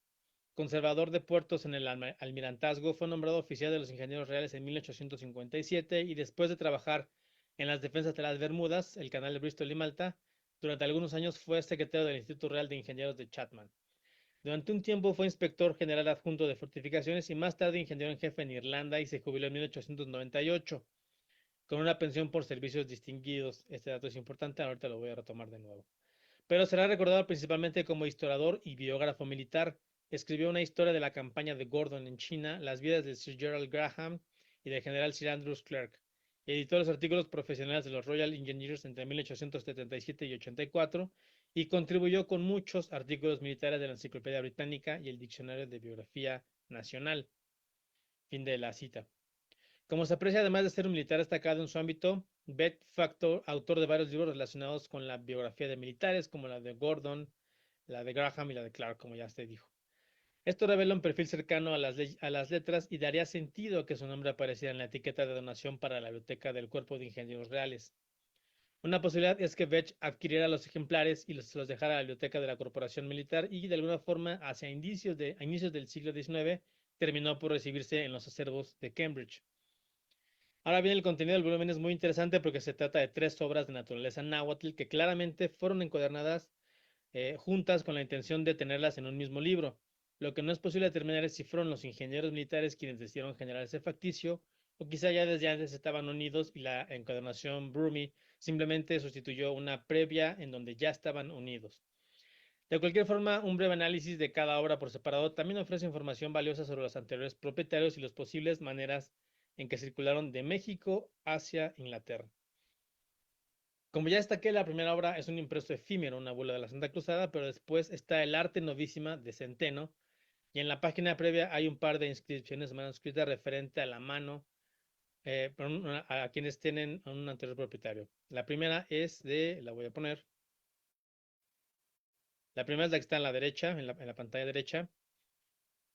D: conservador de puertos en el almirantazgo, fue nombrado oficial de los Ingenieros Reales en 1857 y después de trabajar en las defensas de las Bermudas, el canal de Bristol y Malta, durante algunos años fue secretario del Instituto Real de Ingenieros de Chatham. Durante un tiempo fue inspector general adjunto de fortificaciones y más tarde ingeniero en jefe en Irlanda y se jubiló en 1898 con una pensión por servicios distinguidos. Este dato es importante, ahorita lo voy a retomar de nuevo. Pero será recordado principalmente como historiador y biógrafo militar. Escribió una historia de la campaña de Gordon en China, las vidas de Sir Gerald Graham y del general Sir Andrews Clark. Editó los artículos profesionales de los Royal Engineers entre 1877 y 84 y contribuyó con muchos artículos militares de la Enciclopedia Británica y el Diccionario de Biografía Nacional. Fin de la cita. Como se aprecia, además de ser un militar destacado en su ámbito, Vetch fue autor de varios libros relacionados con la biografía de militares, como la de Gordon, la de Graham y la de Clark, como ya se dijo. Esto revela un perfil cercano a las letras y daría sentido a que su nombre apareciera en la etiqueta de donación para la biblioteca del Cuerpo de Ingenieros Reales. Una posibilidad es que Vetch adquiriera los ejemplares y los dejara a la biblioteca de la Corporación Militar y de alguna forma hacia inicios del siglo XIX terminó por recibirse en los acervos de Cambridge. Ahora bien, el contenido del volumen es muy interesante porque se trata de 3 obras de naturaleza náhuatl que claramente fueron encuadernadas juntas con la intención de tenerlas en un mismo libro. Lo que no es posible determinar es si fueron los ingenieros militares quienes decidieron generar ese facticio o quizá ya desde antes estaban unidos y la encuadernación Brumie simplemente sustituyó una previa en donde ya estaban unidos. De cualquier forma, un breve análisis de cada obra por separado también ofrece información valiosa sobre los anteriores propietarios y las posibles maneras en que circularon de México hacia Inglaterra. Como ya destaqué, la primera obra es un impreso efímero, una bula de la Santa Cruzada, pero después está el Arte Novísima de Centeno, y en la página previa hay un par de inscripciones manuscritas referente a la mano a quienes tienen un anterior propietario. La primera es la voy a poner, la primera es la que está en la derecha, en la pantalla derecha,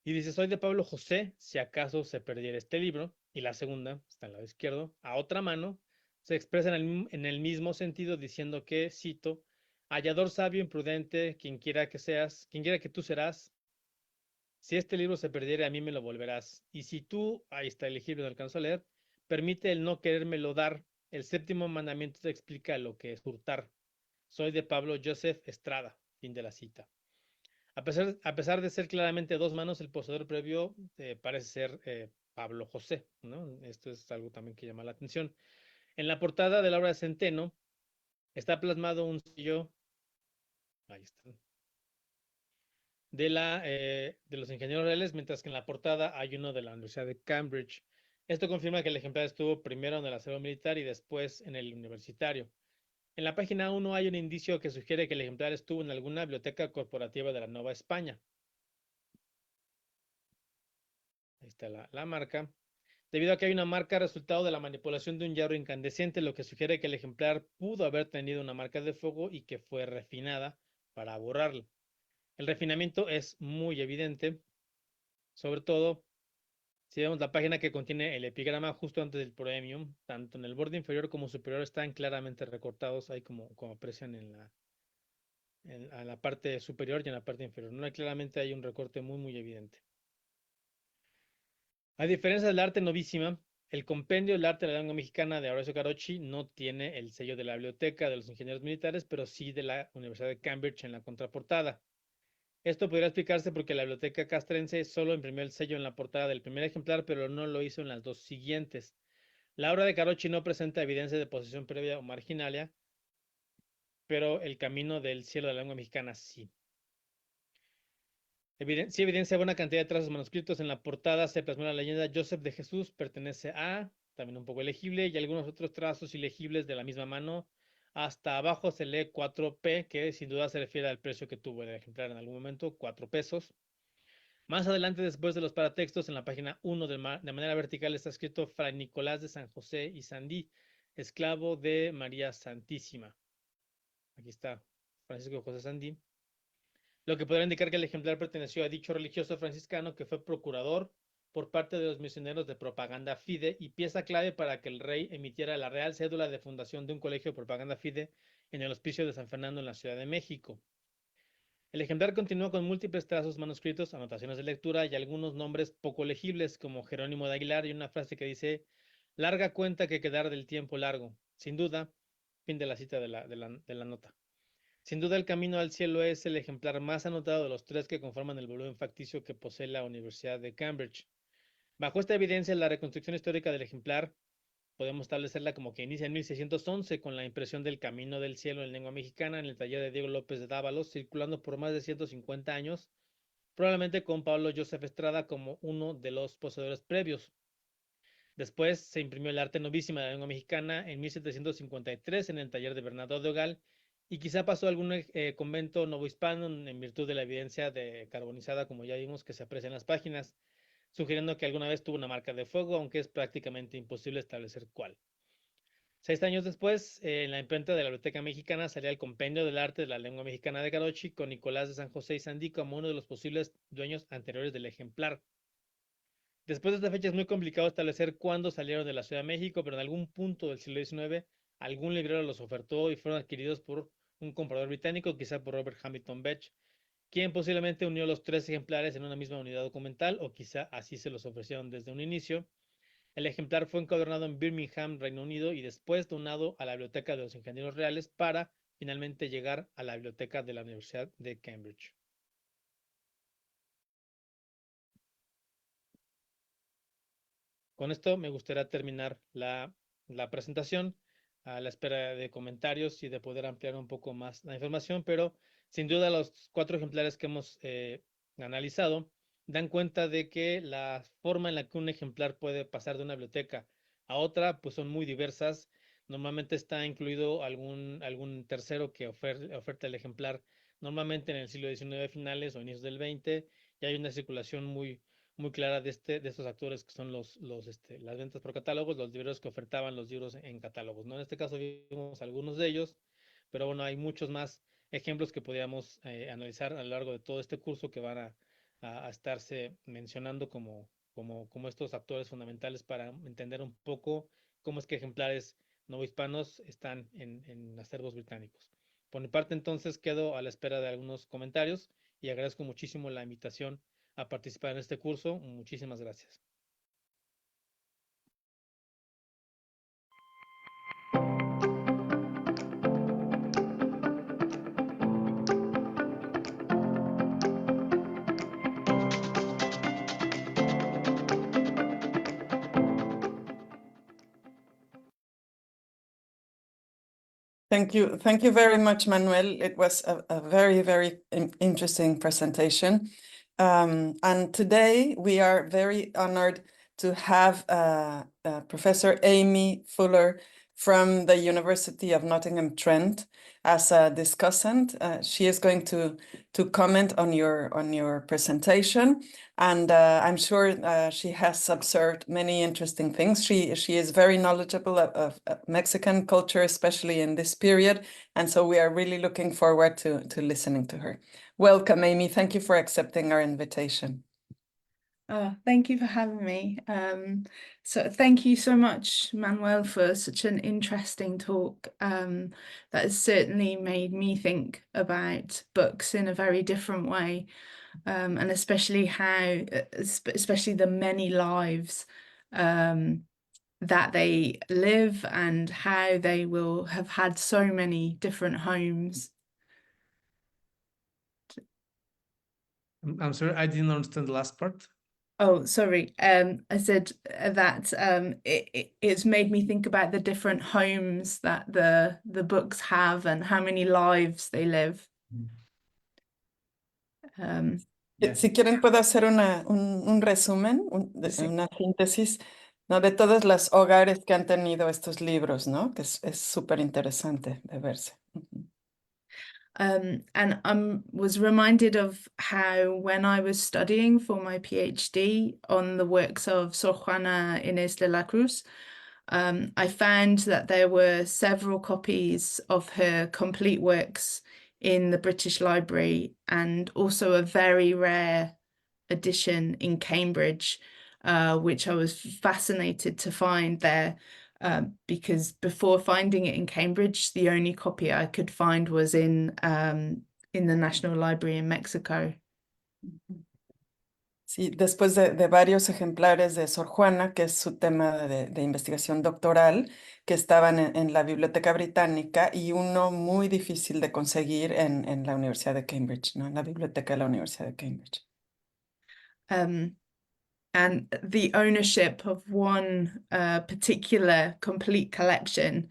D: y dice: soy de Pablo José, si acaso se perdiera este libro. Y la segunda, está en el lado izquierdo, a otra mano, se expresa en el mismo sentido diciendo que, cito: hallador sabio, imprudente, quien quiera que tú serás, si este libro se perdiera, a mí me lo volverás. Y si tú, ahí está el ejemplo, no alcanzo a leer, permite el no querérmelo dar, el séptimo mandamiento te explica lo que es hurtar. Soy de Pablo Joseph Estrada. Fin de la cita. A pesar de ser claramente dos manos, el poseedor previo parece ser Pablo José, ¿no? Esto es algo también que llama la atención. En la portada de la obra de Centeno está plasmado un sello, ahí está, de los ingenieros reales, mientras que en la portada hay uno de la Universidad de Cambridge. Esto confirma que el ejemplar estuvo primero en el acervo militar y después en el universitario. En la página 1 hay un indicio que sugiere que el ejemplar estuvo en alguna biblioteca corporativa de la Nueva España. Ahí está la marca. Debido a que hay una marca resultado de la manipulación de un hierro incandescente, lo que sugiere que el ejemplar pudo haber tenido una marca de fuego y que fue refinada para borrarla. El refinamiento es muy evidente, sobre todo si vemos la página que contiene el epigrama justo antes del proemium, tanto en el borde inferior como superior están claramente recortados, ahí como aprecian a la parte superior y en la parte inferior. No hay, claramente hay un recorte muy evidente. A diferencia del arte novísima, el compendio del arte de la lengua mexicana de Horacio Carochi no tiene el sello de la Biblioteca de los Ingenieros Militares, pero sí de la Universidad de Cambridge en la contraportada. Esto podría explicarse porque la Biblioteca Castrense solo imprimió el sello en la portada del primer ejemplar, pero no lo hizo en las dos siguientes. La obra de Carochi no presenta evidencia de posesión previa o marginalia, pero El Camino del Cielo de la Lengua Mexicana sí. Sí evidencia buena cantidad de trazos manuscritos. En la portada se plasmó la leyenda Joseph de Jesús, pertenece a, también un poco legible, y algunos otros trazos ilegibles de la misma mano. Hasta abajo se lee 4P, que sin duda se refiere al precio que tuvo el ejemplar en algún momento, 4 pesos. Más adelante, después de los paratextos, en la página 1 de manera vertical está escrito Fray Nicolás de San José y Sandí, esclavo de María Santísima. Aquí está Francisco José Sandí. Lo que podría indicar que el ejemplar perteneció a dicho religioso franciscano que fue procurador por parte de los misioneros de propaganda fide y pieza clave para que el rey emitiera la real cédula de fundación de un colegio de propaganda fide en el Hospicio de San Fernando en la Ciudad de México. El ejemplar continúa con múltiples trazos manuscritos, anotaciones de lectura y algunos nombres poco legibles como Jerónimo de Aguilar y una frase que dice larga cuenta que quedar del tiempo largo. Sin duda, fin de la cita de la nota. Sin duda, El Camino al Cielo es el ejemplar más anotado de los 3 que conforman el volumen facticio que posee la Universidad de Cambridge. Bajo esta evidencia, la reconstrucción histórica del ejemplar podemos establecerla como que inicia en 1611 con la impresión del Camino del Cielo en lengua mexicana en el taller de Diego López de Dávalos, circulando por más de 150 años, probablemente con Pablo Joseph Estrada como uno de los poseedores previos. Después se imprimió el arte novísima de la lengua mexicana en 1753 en el taller de Bernardo de Ogal, y quizá pasó a algún convento novohispano en virtud de la evidencia de carbonizada, como ya vimos, que se aprecia en las páginas, sugiriendo que alguna vez tuvo una marca de fuego, aunque es prácticamente imposible establecer cuál. 6 años después, en la imprenta de la Biblioteca Mexicana salía el compendio del arte de la lengua mexicana de Carochi con Nicolás de San José y Sandí como uno de los posibles dueños anteriores del ejemplar. Después de esta fecha es muy complicado establecer cuándo salieron de la Ciudad de México, pero en algún punto del siglo XIX algún librero los ofertó y fueron adquiridos por un comprador británico, quizá por Robert Hamilton Betch, quien posiblemente unió los 3 ejemplares en una misma unidad documental, o quizá así se los ofrecieron desde un inicio. El ejemplar fue encuadernado en Birmingham, Reino Unido, y después donado a la Biblioteca de los Ingenieros Reales para finalmente llegar a la Biblioteca de la Universidad de Cambridge. Con esto me gustaría terminar la presentación a la espera de comentarios y de poder ampliar un poco más la información, pero sin duda los 4 ejemplares que hemos analizado dan cuenta de que la forma en la que un ejemplar puede pasar de una biblioteca a otra pues son muy diversas. Normalmente está incluido algún tercero que oferta el ejemplar normalmente en el siglo XIX finales o inicios del XX, y hay una circulación muy clara de estos actores que son las ventas por catálogos, los libreros que ofertaban los libros en catálogos, ¿no? En este caso vimos algunos de ellos, pero bueno, hay muchos más ejemplos que podríamos analizar a lo largo de todo este curso que van a estarse mencionando como estos actores fundamentales para entender un poco cómo es que ejemplares novohispanos están en acervos británicos. Por mi parte, entonces, quedo a la espera de algunos comentarios y agradezco muchísimo la invitación a participar en este curso. Muchísimas gracias.
A: Thank you very much, Manuel. It was a very, very interesting presentation. And today we are very honored to have Professor Amy Fuller from the University of Nottingham-Trent as a discussant. She is going to comment on your presentation, and I'm sure she has observed many interesting things. She is very knowledgeable of Mexican culture, especially in this period, and so we are really looking forward to listening to her. Welcome, Amy. Thank you for accepting our invitation.
E: Thank you for having me. So thank you so much, Manuel, for such an interesting talk. That has certainly made me think about books in a very different way. and especially how, especially the many lives that they live and how they will have had so many different homes.
F: I'm sorry, I didn't understand the last part.
E: Oh, sorry. I said that it's made me think about the different homes that the books have and how many lives they live.
F: Yeah.
A: Si quieren, puedo hacer un resumen,
F: Sí.
A: una síntesis, ¿no? De todos los hogares que han tenido estos libros, ¿no? Que es súper interesante de verse. Ujú.
E: And I was reminded of how when I was studying for my PhD on the works of Sor Juana Inés de la Cruz, I found that there were several copies of her complete works in the British Library and also a very rare edition in Cambridge, which I was fascinated to find there. Because before finding it in Cambridge, the only copy I could find was in the National Library in Mexico.
A: Sí, después de varios ejemplares de Sor Juana, que es su tema de investigación doctoral, que estaban en la Biblioteca Británica y uno muy difícil de conseguir en la Universidad de Cambridge, ¿no? En la biblioteca de la Universidad de Cambridge.
E: And the ownership of one particular complete collection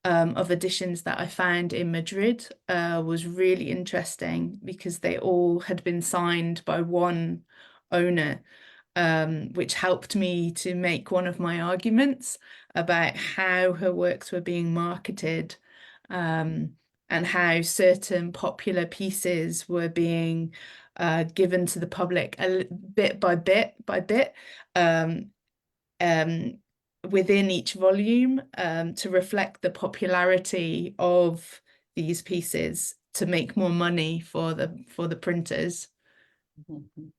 E: of editions that I found in Madrid was really interesting because they all had been signed by one owner, which helped me to make one of my arguments about how her works were being marketed, and how certain popular pieces were being given to the public bit by bit within each volume, to reflect the popularity of these pieces to make more money for the printers.
A: Ujú.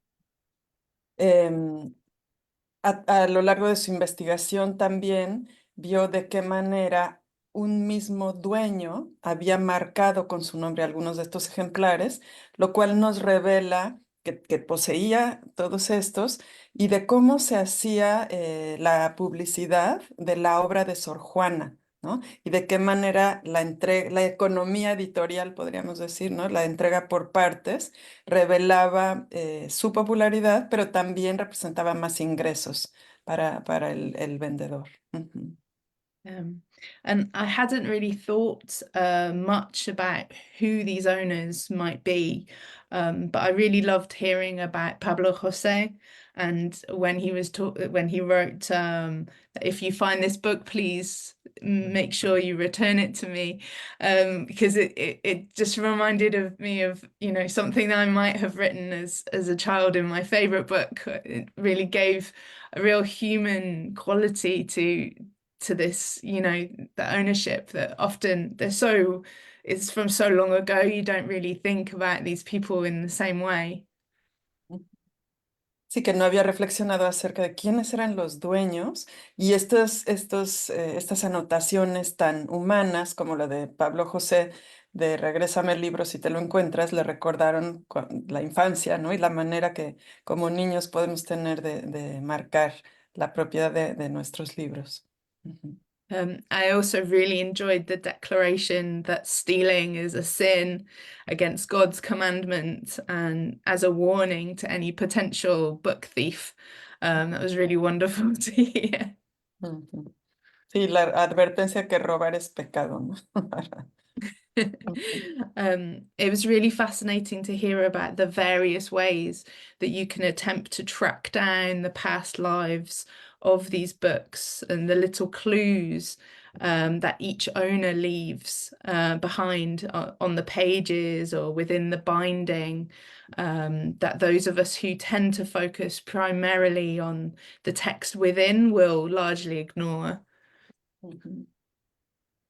A: A lo largo de su investigación también vio de qué manera un mismo dueño había marcado con su nombre algunos de estos ejemplares, lo cual nos revela que poseía todos estos y de cómo se hacía la publicidad de la obra de Sor Juana, ¿no? Y de qué manera la economía editorial, podríamos decir, ¿no? La entrega por partes revelaba su popularidad, pero también representaba más ingresos para el vendedor. Ujú.
E: And I hadn't really thought much about who these owners might be, but I really loved hearing about Pablo José. And when he wrote, if you find this book, please make sure you return it to me, because it just reminded of me of, you know, something that I might have written as a child in my favorite book. It really gave a real human quality to this, you know, the ownership that often it's from so long ago, you don't really think about these people in the same way.
A: Sí, que no había reflexionado acerca de quiénes eran los dueños y estas anotaciones tan humanas como la de Pablo José de Regrésame el libro si te lo encuentras, le recordaron la infancia, ¿no? Y la manera que como niños podemos tener de marcar la propiedad de nuestros libros. Ujú.
E: I also really enjoyed the declaration that stealing is a sin against God's commandment and as a warning to any potential book thief. That was really wonderful to hear.
A: Ujú. Sí, la advertencia que robar es pecado, ¿no?
E: It was really fascinating to hear about the various ways that you can attempt to track down the past lives of these books and the little clues that each owner leaves behind on the pages or within the binding, that those of us who tend to focus primarily on the text within will largely ignore.
A: Ujú.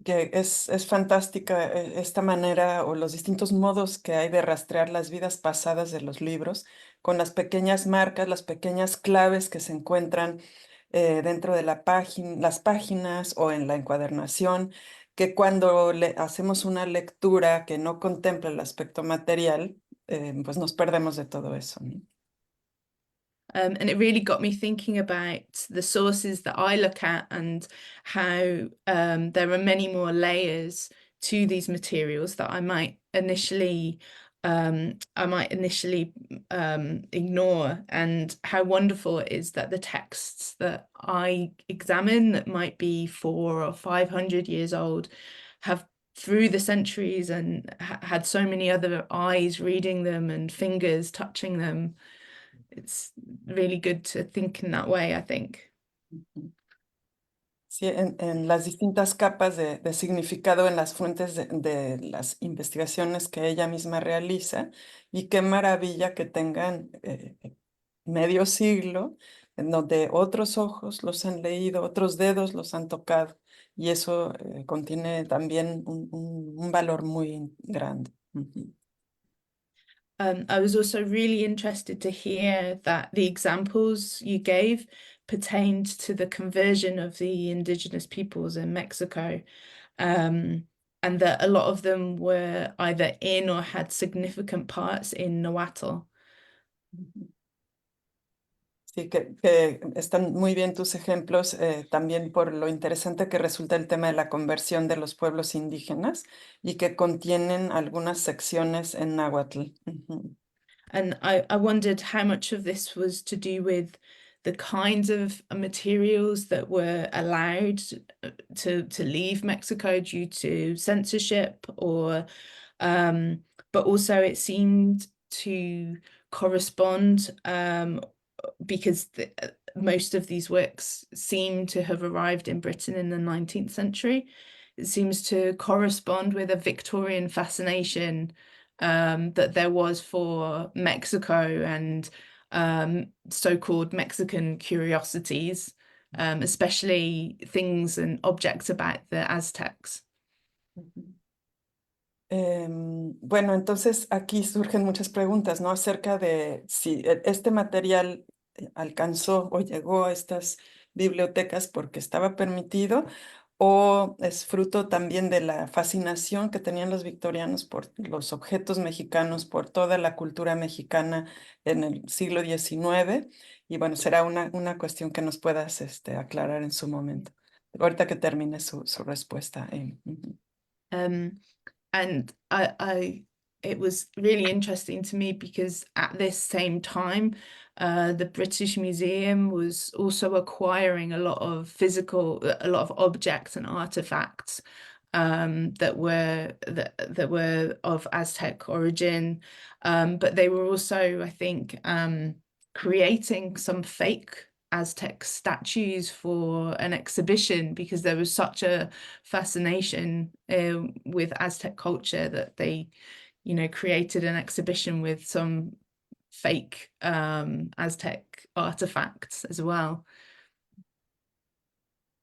A: Que es fantástica esta manera o los distintos modos que hay de rastrear las vidas pasadas de los libros con las pequeñas marcas, las pequeñas claves que se encuentran dentro de las páginas o en la encuadernación, que cuando hacemos una lectura que no contempla el aspecto material, pues nos perdemos de todo eso, ¿no?
E: And it really got me thinking about the sources that I look at and how there are many more layers to these materials that I might initially ignore, and how wonderful it is that the texts that I examine that might be 400 or 500 years old have through the centuries and had so many other eyes reading them and fingers touching them. It's really good to think in that way, I think.
A: Sí, en las distintas capas de significado en las fuentes de las investigaciones que ella misma realiza, y qué maravilla que tengan medio siglo en donde otros ojos los han leído, otros dedos los han tocado, y eso contiene también un valor muy grande. Ujú.
E: I was also really interested to hear that the examples you gave pertained to the conversion of the indigenous peoples in Mexico, and that a lot of them were either in or had significant parts in Nahuatl.
A: Sí, que están muy bien tus ejemplos, también por lo interesante que resulta el tema de la conversión de los pueblos indígenas y que contienen algunas secciones en náhuatl. Ujú.
E: And I wondered how much of this was to do with the kinds of materials that were allowed to leave Mexico due to censorship, or but also it seemed to correspond because most of these works seem to have arrived in Britain in the 19th century. It seems to correspond with a Victorian fascination that there was for Mexico and so-called Mexican curiosities, especially things and objects about the Aztecs.
A: Ujú. Bueno, entonces aquí surgen muchas preguntas, ¿no? Acerca de si este material alcanzó o llegó a estas bibliotecas porque estaba permitido, o es fruto también de la fascinación que tenían los victorianos por los objetos mexicanos, por toda la cultura mexicana en el siglo XIX. Y bueno, será una cuestión que nos puedas aclarar en su momento, ahorita que termine su respuesta. Ujú.
E: And it was really interesting to me because at this same time, the British Museum was also acquiring a lot of objects and artifacts that were of Aztec origin, but they were also, I think, creating some fake Aztec statues for an exhibition because there was such a fascination with Aztec culture that they, created an exhibition with some fake Aztec artifacts as well.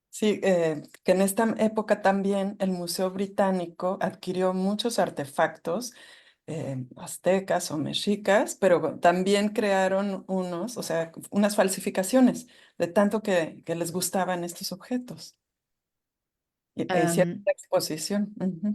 A: Sí, que en esta época también el Museo Británico adquirió muchos artefactos aztecas o mexicas, pero también crearon unos, o sea, unas falsificaciones de tanto que les gustaban estos objetos. E hicieron la exposición. Ujú.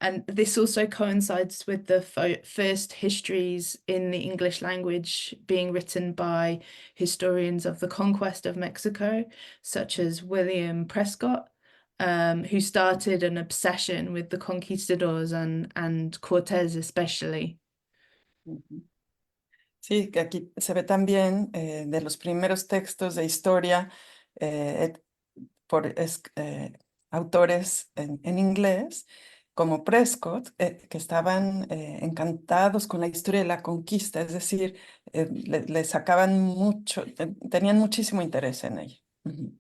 E: And this also coincides with the first histories in the English language being written by historians of the conquest of Mexico, such as William Prescott, who started an obsession with the conquistadors and Cortés especially.
A: Ujú. Sí, que aquí se ve también de los primeros textos de historia por autores en inglés, como Prescott, que estaban encantados con la historia de la conquista, es decir, le sacaban mucho, tenían muchísimo interés en ella. Ujú.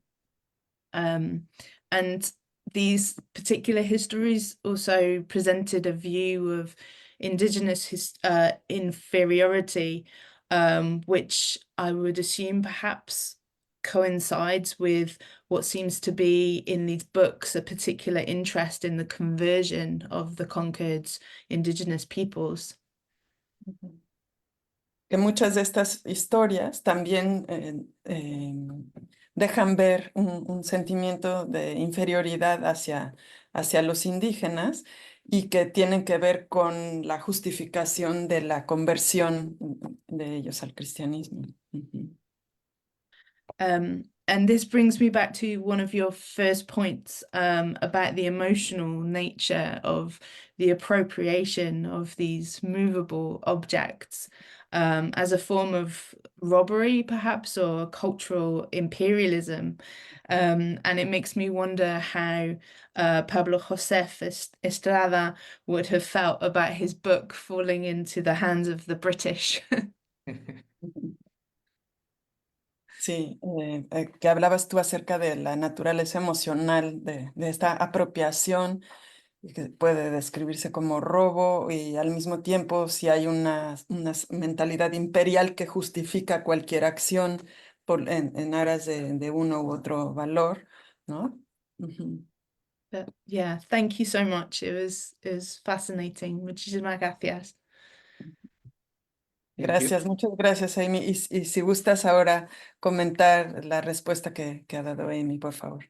E: And these particular histories also presented a view of indigenous inferiority, which I would assume perhaps coincides with what seems to be in these books a particular interest in the conversion of the conquered indigenous peoples.
A: Ujú. Que muchas de estas historias también dejan ver un sentimiento de inferioridad hacia los indígenas, y que tienen que ver con la justificación de la conversión de ellos al cristianismo. Ujú.
E: And this brings me back to one of your first points about the emotional nature of the appropriation of these movable objects as a form of robbery, perhaps, or cultural imperialism. And it makes me wonder how Pablo Josef Estrada would have felt about his book falling into the hands of the British.
A: Sí, que hablabas tú acerca de la naturaleza emocional de esta apropiación y que puede describirse como robo y al mismo tiempo si hay una mentalidad imperial que justifica cualquier acción en aras de uno u otro valor, ¿no? Ujú.
E: But yeah, thank you so much. It was fascinating. Muchísimas gracias.
F: Thank you.
A: Gracias, muchas gracias, Amy. Y si gustas ahora comentar la respuesta que ha dado Amy, por favor.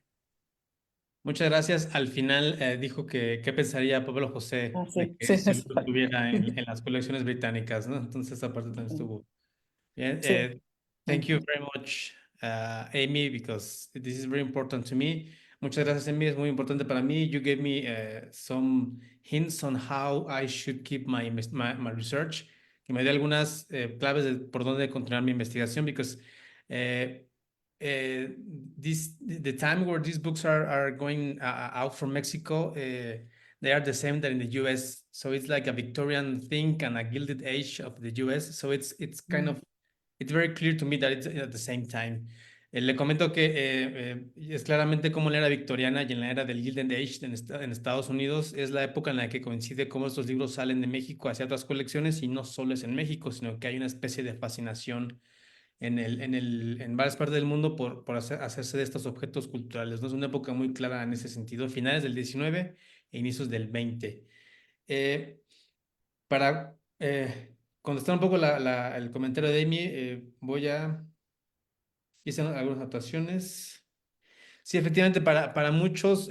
F: Muchas gracias. Al final dijo que qué pensaría Pablo José
A: Ah,
F: de
A: sí,
F: que
A: sí,
F: ese
A: eso.
F: libro estuviera en las colecciones británicas, ¿no? Entonces, esa parte también estuvo bien.
A: Sí.
F: Thank you
A: Ujú.
F: very much, Amy, because this is very important to me. Muchas gracias, Amy. Es muy importante para mí. You gave me some hints on how I should keep my research. Que me dio algunas claves de por dónde continuar mi investigación, because uh, the time where these books are going out from Mexico, they are the same that in the US. So it's like a Victorian thing and a Gilded Age of the US. So it's kind of, it's very clear to me that it's at the same time. Le comento que es claramente como en la era victoriana y en la era del Gilded Age en Estados Unidos es la época en la que coincide cómo estos libros salen de México hacia otras colecciones y no solo es en México, sino que hay una especie de fascinación en varias partes del mundo por hacerse de estos objetos culturales, ¿no? Es una época muy clara en ese sentido, finales del 19 e inicios del 20. Para contestar un poco el comentario de Amy, voy a hice algunas anotaciones. Sí, efectivamente, para muchos,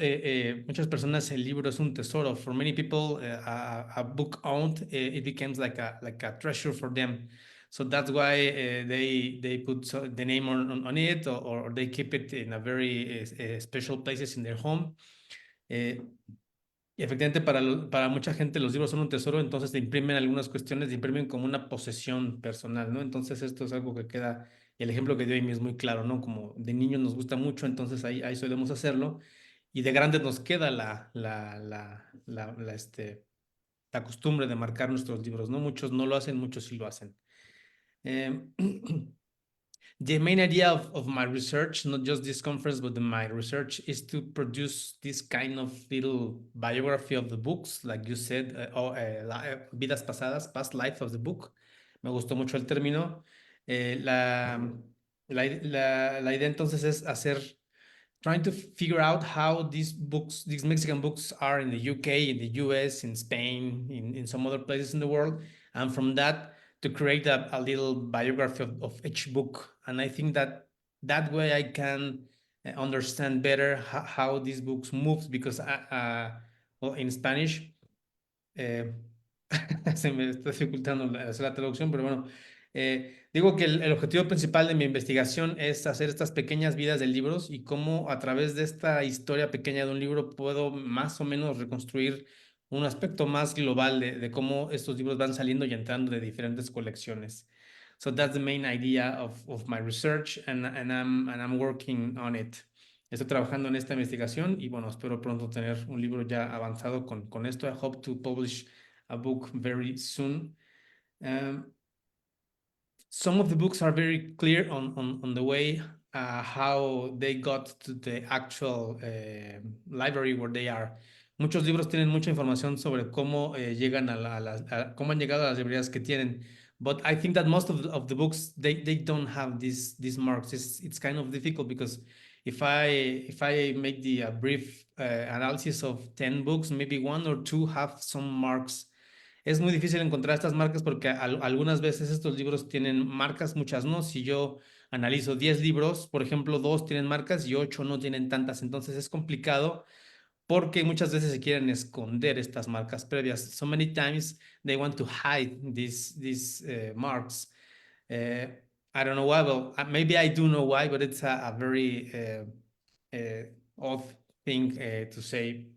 F: muchas personas el libro es un tesoro. For many people, a book owned, it becomes like a treasure for them. So that's why they put the name on it, or they keep it in a very special places in their home. Y efectivamente, para mucha gente los libros son un tesoro, entonces le imprimen algunas cuestiones, le imprimen como una posesión personal, ¿no? Entonces esto es algo que queda, y el ejemplo que dio Amy es muy claro, ¿no? Como de niños nos gusta mucho, entonces ahí solemos hacerlo, y de grandes nos queda la costumbre de marcar nuestros libros, ¿no? Muchos no lo hacen, muchos sí lo hacen. The main idea of my research, not just this conference, but my research, is to produce this kind of little biography of the books, like you said, vidas pasadas, past life of the book. Me gustó mucho el término. La idea entonces es trying to figure out how these Mexican books are in the UK, in the US, in Spain, in some other places in the world. And from that, to create a little biography of each book. And I think that way I can understand better how these books move, because well, in Spanish, se me está dificultando hacer la traducción, pero bueno, digo que el objetivo principal de mi investigación es hacer estas pequeñas vidas de libros y cómo a través de esta historia pequeña de un libro puedo más o menos reconstruir un aspecto más global de cómo estos libros van saliendo y entrando de diferentes colecciones. So that's the main idea of my research, and I'm working on it. Estoy trabajando en esta investigación y bueno, espero pronto tener un libro ya avanzado con esto. I hope to publish a book very soon. Some of the books are very clear on the way how they got to the actual library where they are. Muchos libros tienen mucha información sobre cómo llegan cómo han llegado a las librerías que tienen. But I think that most of the books they don't have these marks. It's kind of difficult because if I make the brief analysis of 10 books, maybe one or two have some marks. Es muy difícil encontrar estas marcas porque algunas veces estos libros tienen marcas, muchas no. Si yo analizo 10 libros, por ejemplo, 2 tienen marcas y 8 no tienen tantas. Entonces es complicado porque muchas veces se quieren esconder estas marcas previas. So many times they want to hide these marks. I don't know why. Well, maybe I do know why, but it's a very odd thing to say.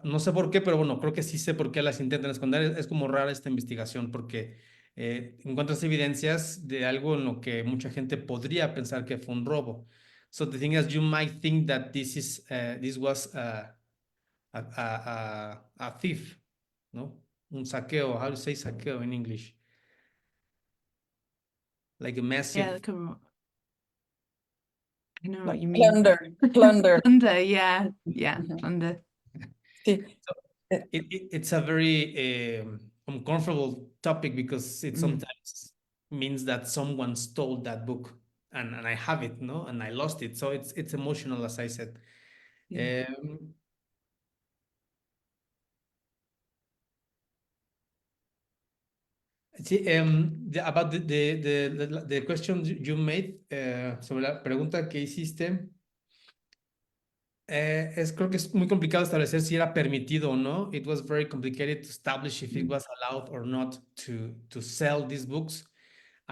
F: No sé por qué, pero bueno, creo que sí sé por qué las intentan esconder. Es como rara esta investigación porque encuentras evidencias de algo en lo que mucha gente podría pensar que fue un robo. So the thing is, you might think that this was a thief, ¿no? Un saqueo. How do you say saqueo in English? Like a massive.
E: Yeah, I know what
A: Like
E: you mean.
A: plunder.
E: Plunder, yeah,
A: Mhm.
E: plunder.
A: Sí.
F: It's a very uncomfortable topic because it sometimes means that someone stole that book and I have it, no, and I lost it. So it's emotional, as I said.
E: Yeah.
F: Sí, about the question you made, sobre la pregunta que hiciste, creo que es muy complicado establecer si era permitido o no. It was very complicated to establish if it was allowed or not to sell these books.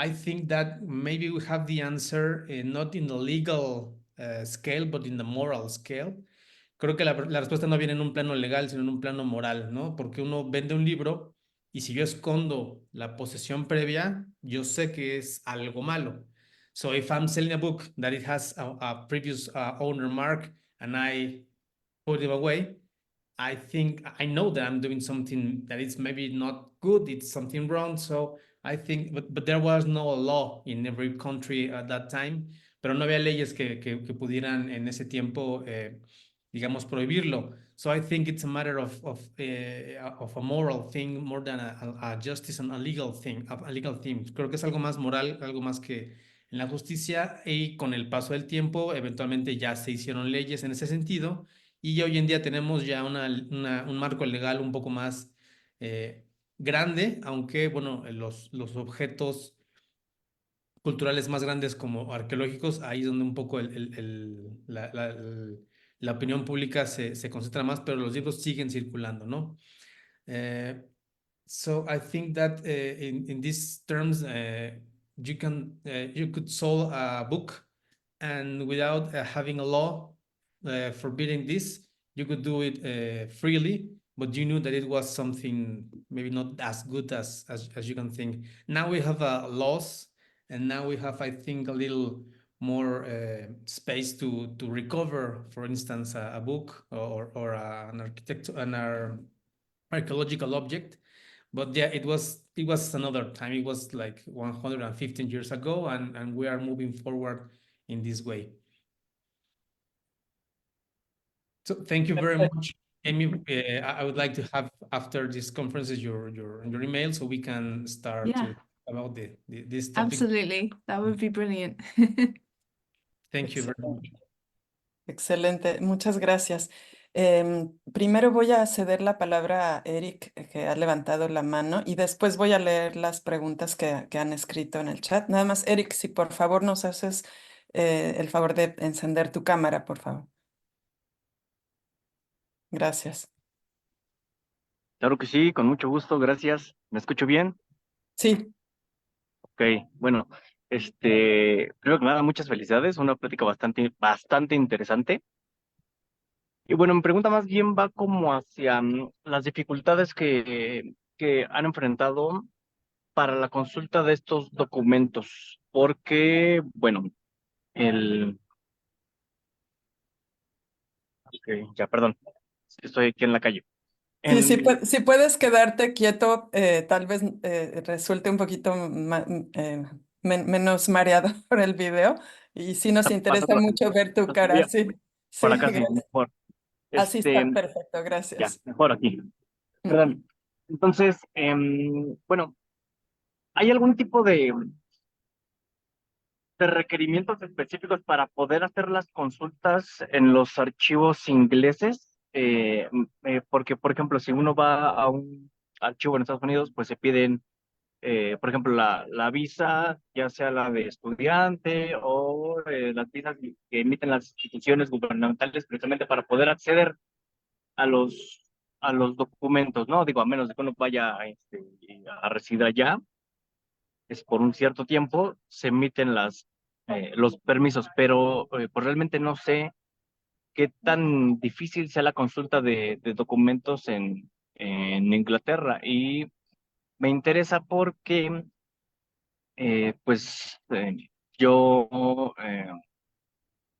F: I think that maybe we have the answer not in the legal scale, but in the moral scale. Creo que la respuesta no viene en un plano legal, sino en un plano moral, ¿no? Porque uno vende un libro y si yo escondo la posesión previa, yo sé que es algo malo. So if I'm selling a book that it has a previous owner mark and I put it away, I think I know that I'm doing something that is maybe not good, it's something wrong. So I think, but there was no law in every country at that time, pero no había leyes que pudieran en ese tiempo, digamos, prohibirlo. So I think it's a matter of a moral thing more than a justice and a legal thing, a legal thing. Creo que es algo más moral, algo más que en la justicia, y con el paso del tiempo, eventualmente ya se hicieron leyes en ese sentido. Y hoy en día tenemos ya un marco legal un poco más grande, aunque, bueno, los objetos culturales más grandes como arqueológicos, ahí es donde un poco la opinión pública se concentra más, pero los libros siguen circulando, ¿no? So I think that in these terms, you could sell a book, and without having a law forbidding this, you could do it freely, but you knew that it was something maybe not as good as you can think. Now we have laws, and now we have, I think, a little more space to recover, for instance, a book or an archaeological object. But yeah, it was another time. It was like 115 years ago, and we are moving forward in this way. So thank you very much, Amy. I would like to have after this conferences your email so we can start
E: Yeah.
F: to about this topic.
E: Absolutely, that would be brilliant.
F: Thank you very much.
A: Excelente, muchas gracias. Primero voy a ceder la palabra a Eric, que ha levantado la mano, y después voy a leer las preguntas que han escrito en el chat. Nada más, Eric, si por favor nos haces el favor de encender tu cámara, por favor. Gracias.
G: Claro que sí, con mucho gusto, gracias. ¿Me escucho bien?
A: Sí,
G: Ok, bueno, primero que nada, muchas felicidades, una plática bastante interesante. Y bueno, mi pregunta más bien va como hacia las dificultades que han enfrentado para la consulta de estos documentos, porque, bueno, ya, perdón, estoy aquí en la calle.
A: sí, si puedes quedarte quieto, tal vez resulte un poquito menos mareado por el video, y sí nos interesa
G: pasando
A: mucho ver tu cara. Sí,
G: por
A: sí,
G: acá sí,
A: gracias.
G: mejor.
A: Así está, perfecto,
G: Ya,
A: gracias.
G: mejor aquí. Perdón. Entonces, bueno, ¿hay algún tipo de requerimientos específicos para poder hacer las consultas en los archivos ingleses? Porque, por ejemplo, si uno va a un archivo en Estados Unidos, pues se piden, por ejemplo, la visa, ya sea la de estudiante o las visas que emiten las instituciones gubernamentales precisamente para poder acceder a los documentos, ¿no? Digo, a menos de que uno vaya a residir allá, es por un cierto tiempo, se emiten los permisos, pero pues realmente no sé qué tan difícil sea la consulta de documentos en Inglaterra. Y me interesa porque, pues, yo,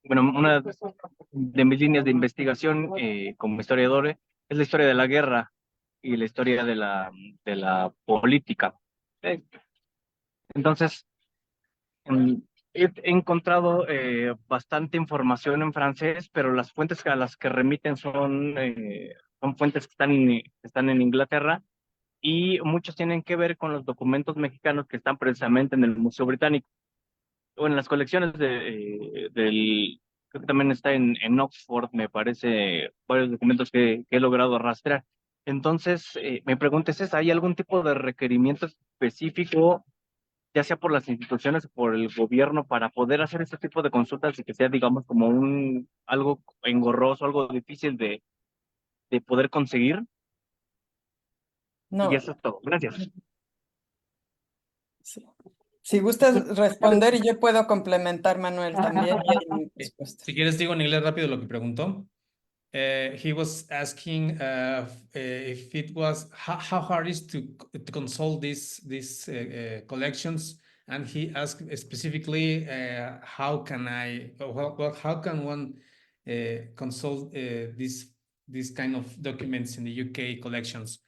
G: bueno, una de mis líneas de investigación como historiador es la historia de la guerra y la historia de la política. Eh, Entonces, he encontrado bastante información en francés, pero las fuentes a las que remiten son fuentes que están en Inglaterra, y muchos tienen que ver con los documentos mexicanos que están precisamente en el Museo Británico o en las colecciones creo que también está en Oxford, me parece, varios documentos que he logrado rastrear. Entonces, mi pregunta es esa: ¿hay algún tipo de requerimiento específico, ya sea por las instituciones o por el gobierno, para poder hacer este tipo de consultas y que sea, digamos, como algo engorroso, algo difícil de poder conseguir? Y
A: No,
G: eso es todo. Gracias.
A: sí. Si gustas responder, y yo puedo complementar, Manuel, también en mi respuesta.
F: Si quieres, digo en inglés rápido lo que preguntó. He was asking if it was how hard is to consult these collections, and he asked specifically how can how can one consult these kind of documents in the UK collections.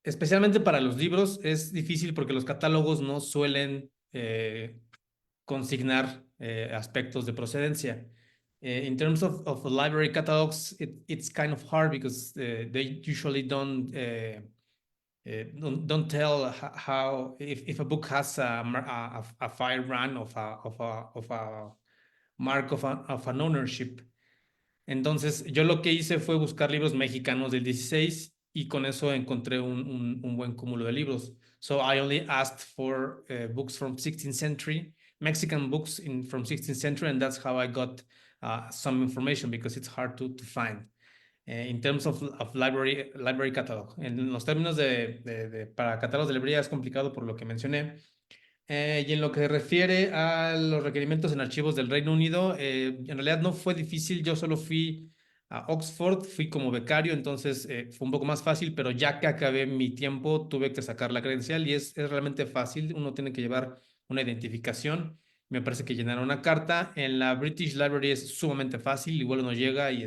F: Especialmente para los libros es difícil porque los catálogos no suelen consignar aspectos de procedencia. In terms of library catalogs, it's kind of hard because they usually don't tell how if a book has a file run of a mark of an ownership. Entonces, yo lo que hice fue buscar libros mexicanos del 16 y con eso encontré un buen cúmulo de libros. So I only asked for books from 16th century, Mexican books from 16th century, and that's how I got some information, because it's hard to find. In terms of library catalog. En los términos para catálogos de librería es complicado por lo que mencioné. Y en lo que se refiere a los requerimientos en archivos del Reino Unido, en realidad no fue difícil. Yo solo fui a Oxford, fui como becario, entonces fue un poco más fácil, pero ya que acabé mi tiempo tuve que sacar la credencial y es realmente fácil. Uno tiene que llevar una identificación. Me parece que llenar una carta. En la British Library es sumamente fácil, igual uno llega y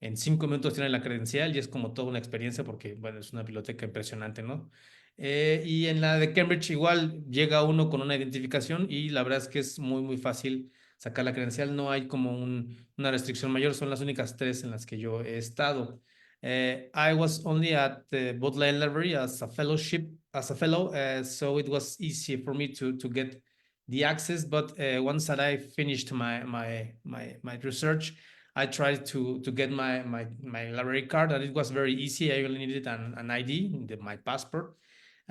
F: en 5 minutos tiene la credencial y es como toda una experiencia porque, bueno, es una biblioteca impresionante, ¿no? Y en la de Cambridge igual llega uno con una identificación y la verdad es que es muy, muy fácil sacar la credencial. No hay como una restricción mayor, son las únicas 3 en las que yo he estado. I was only at the Bodleian Library as a fellow, so it was easy for me to get the access. But once that I finished my research, I tried to get my library card, and it was very easy. I only needed an ID, my passport.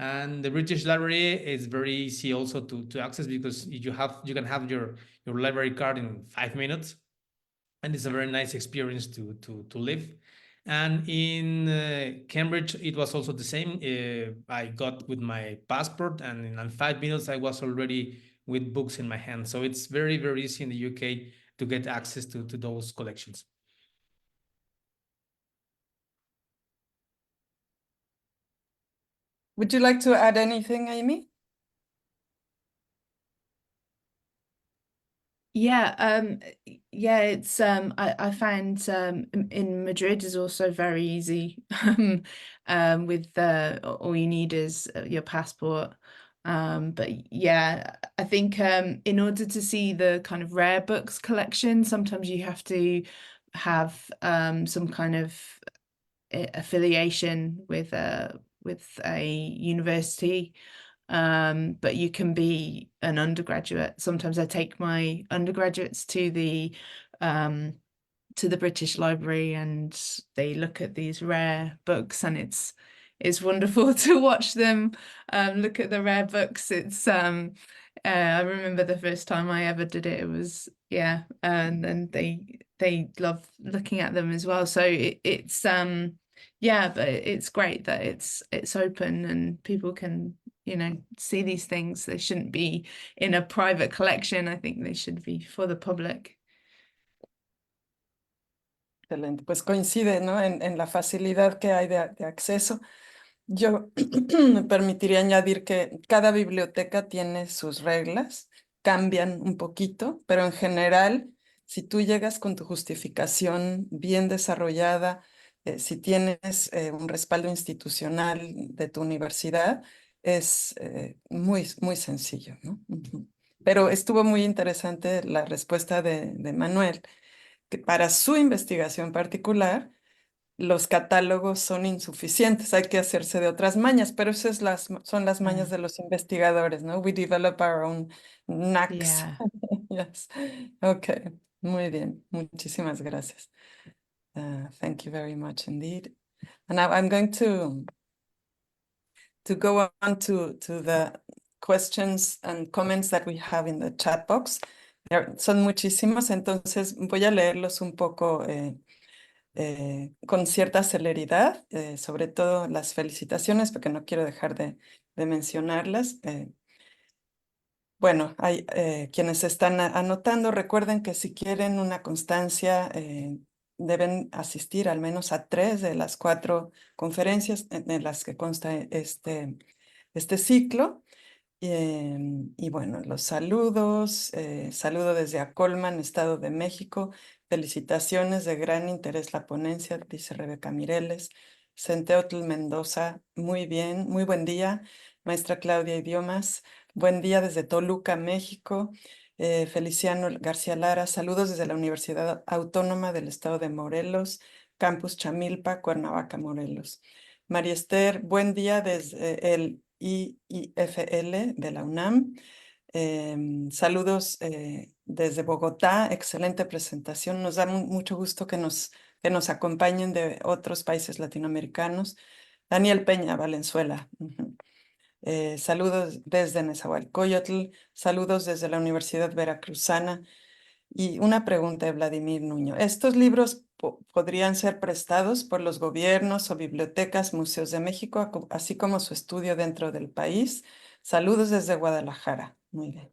F: And the British Library is very easy also to access, because you can have your library card in 5 minutes, and it's a very nice experience to live. And in Cambridge, it was also the same. I got with my passport, and in 5 minutes, I was already with books in my hand. So it's very, very easy in the UK to get access to those collections.
A: Would you like to add anything, Amy?
E: Yeah, it's I find in Madrid is also very easy with all you need is your passport. But yeah, I think in order to see the kind of rare books collection, sometimes you have to have some kind of affiliation with a university. But you can be an undergraduate. Sometimes I take my undergraduates to the British Library, and they look at these rare books, and it's wonderful to watch them look at the rare books. I remember the first time I ever did it. It was and they love looking at them as well. So it's but it's great that it's open and people can see these things. They shouldn't be in a private collection. I think they should be for the public.
A: Excelente, pues coincide, ¿no? En la facilidad que hay de acceso. Yo me permitiría añadir que cada biblioteca tiene sus reglas, cambian un poquito, pero en general, si tú llegas con tu justificación bien desarrollada, si tienes un respaldo institucional de tu universidad, es muy sencillo, ¿no? Pero estuvo muy interesante la respuesta de Manuel, que para su investigación particular, los catálogos son insuficientes, hay que hacerse de otras mañas, pero esas son las mañas de los investigadores, ¿no? We develop our own knacks.
E: Yeah.
A: Yes. Okay, muy bien, muchísimas gracias. Thank you very much indeed. And now I'm going to go on to the questions and comments that we have in the chat box. Son muchísimos, entonces voy a leerlos un poco con cierta celeridad, sobre todo las felicitaciones, porque no quiero dejar de mencionarlas. Bueno, hay quienes están anotando, recuerden que si quieren una constancia, deben asistir al menos a 3 de las 4 conferencias en las que consta este ciclo. Y bueno, los saludos, saludo desde Acolman, Estado de México. Felicitaciones, de gran interés la ponencia, dice Rebeca Mireles. Centeotl Mendoza, muy bien, muy buen día. Maestra Claudia Idiomas, buen día desde Toluca, México. Feliciano García Lara, saludos desde la Universidad Autónoma del Estado de Morelos, Campus Chamilpa, Cuernavaca, Morelos. María Esther, buen día desde el IIFL de la UNAM. Saludos desde Bogotá, excelente presentación. Nos da mucho gusto que nos acompañen de otros países latinoamericanos. Daniel Peña, Valenzuela. Saludos desde Nezahualcóyotl, saludos desde la Universidad Veracruzana. Y una pregunta de Vladimir Nuño. ¿Estos libros podrían ser prestados por los gobiernos o bibliotecas, museos de México, así como su estudio dentro del país? Saludos desde Guadalajara. Muy bien.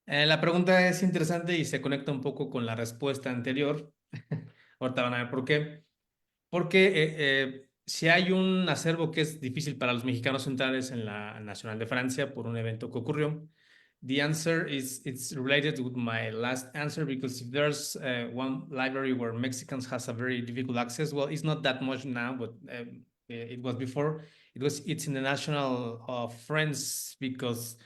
F: La pregunta es interesante y se conecta un poco con la respuesta anterior. Ahorita van a ver por qué. Porque si hay un acervo que es difícil para los mexicanos centrales en la Nacional de Francia por un evento que ocurrió, the answer it's related with my last answer, because if there's one library where Mexicans has a very difficult access, well, it's not that much now, but it was before. It's in the National of France, because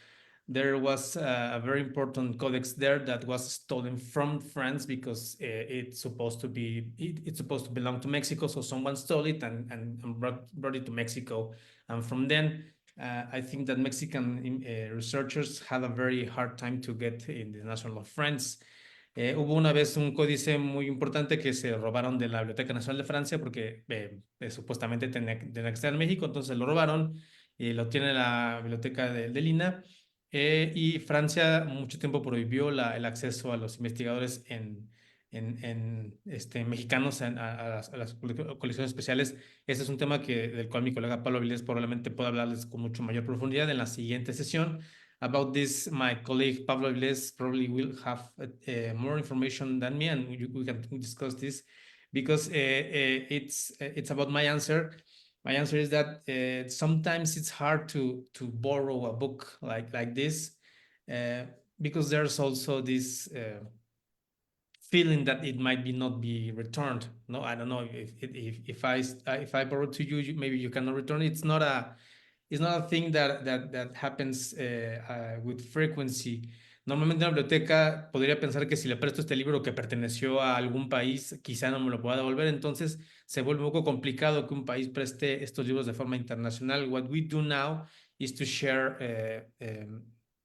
F: there was a very important codex there that was stolen from France, because it's supposed to belong to Mexico. So someone stole it and brought it to Mexico. And from then, I think that Mexican researchers had a very hard time to get in the National of France. Hubo una vez un códice muy importante que se robaron de la Biblioteca Nacional de Francia, porque supuestamente tenía que estar en México, entonces lo robaron y lo tiene la biblioteca de Lina. Y Francia mucho tiempo prohibió el acceso a los investigadores mexicanos a las colecciones especiales. Ese es un tema del cual mi colega Pablo Avilés probablemente pueda hablarles con mucho mayor profundidad en la siguiente sesión. About this, my colleague Pablo Avilés probably will have more information than me, and we can discuss this, because it's about my answer. My answer is that sometimes it's hard to borrow a book like this, because there's also this feeling that it might not be returned. No, I don't know if I borrow to you, maybe you cannot return. It's not a thing that happens with frequency. Normalmente en una biblioteca podría pensar que si le presto este libro que perteneció a algún país, quizá no me lo pueda devolver. Entonces se vuelve un poco complicado que un país preste estos libros de forma internacional. What we do now is to share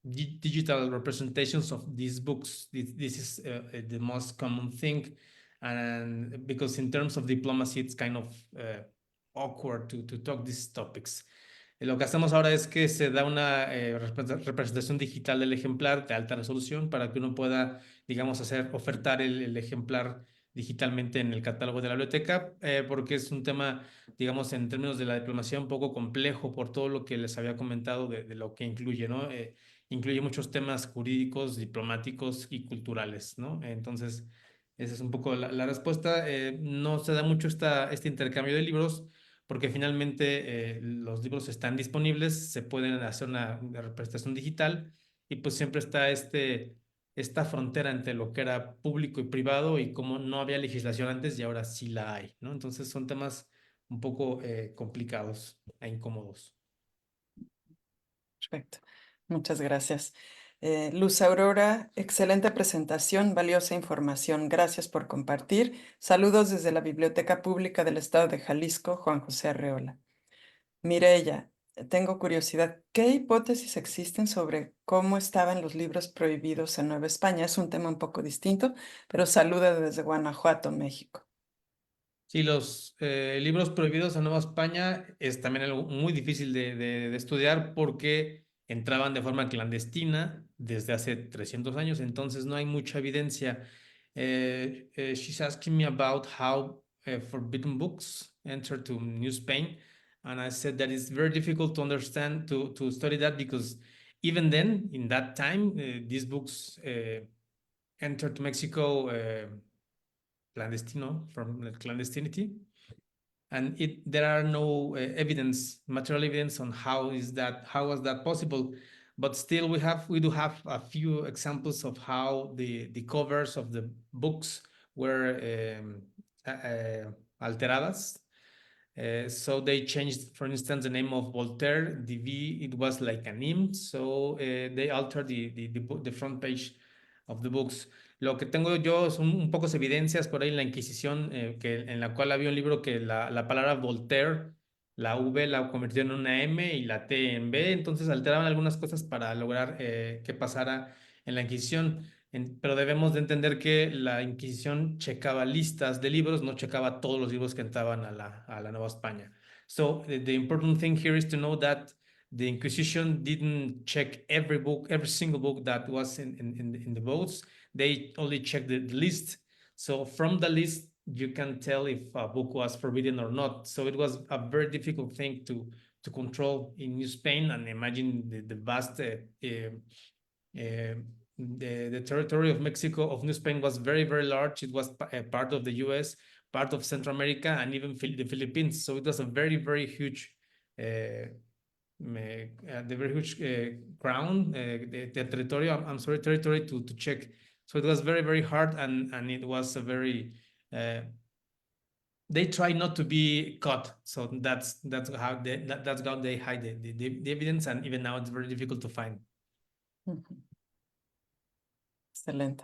F: digital representations of these books. This is the most common thing. And because in terms of diplomacy, it's kind of awkward to talk these topics. Lo que hacemos ahora es que se da una representación digital del ejemplar de alta resolución para que uno pueda, digamos, ofertar el ejemplar digitalmente en el catálogo de la biblioteca, porque es un tema, digamos, en términos de la diplomacia un poco complejo por todo lo que les había comentado de lo que incluye, ¿no? Incluye muchos temas jurídicos, diplomáticos y culturales, ¿no? Entonces, esa es un poco la respuesta. No se da mucho este intercambio de libros porque finalmente los libros están disponibles, se pueden hacer una representación digital y pues siempre está esta frontera entre lo que era público y privado y cómo no había legislación antes y ahora sí la hay, ¿no? Entonces son temas un poco complicados e incómodos.
A: Perfecto. Muchas gracias. Luz Aurora, excelente presentación, valiosa información. Gracias por compartir. Saludos desde la Biblioteca Pública del Estado de Jalisco, Juan José Arreola. Mireya, tengo curiosidad. ¿Qué hipótesis existen sobre cómo estaban los libros prohibidos en Nueva España? Es un tema un poco distinto, pero saluda desde Guanajuato, México.
F: Sí, los libros prohibidos en Nueva España es también algo muy difícil de estudiar porque entraban de forma clandestina desde hace 300 años, entonces no hay mucha evidencia. She's asking me about how forbidden books entered to New Spain, and I said that it's very difficult to understand, to study that, because even then, in that time, these books entered to Mexico clandestino, from clandestinity, and there are no material evidence on how was that possible. But still, we do have a few examples of how the covers of the books were alteradas. So they changed, for instance, the name of Voltaire. The V, it was like an im, so they altered the front page of the books. Lo que tengo yo son un pocas evidencias por ahí en la Inquisición, en la cual había un libro que la palabra Voltaire, la V la convirtió en una M y la T en B, entonces alteraban algunas cosas para lograr que pasara en la Inquisición. Pero debemos de entender que la Inquisición checaba listas de libros, no checaba todos los libros que entraban a la Nueva España. So the important thing here is to know that the Inquisition didn't check every single book that was in the votes. They only checked the list. So from the list, you can tell if a book was forbidden or not. So it was a very difficult thing to control in New Spain, and imagine the vast the territory of Mexico, of New Spain, was very, very large. It was part of the US, part of Central America, and even the Philippines. So it was a very, very huge, the very huge ground, the territory, territory to check. So it was very, very hard, and it was a very, they try not to be caught. So that's how they hide the evidence, and even now it's very difficult to find.
A: Excelente.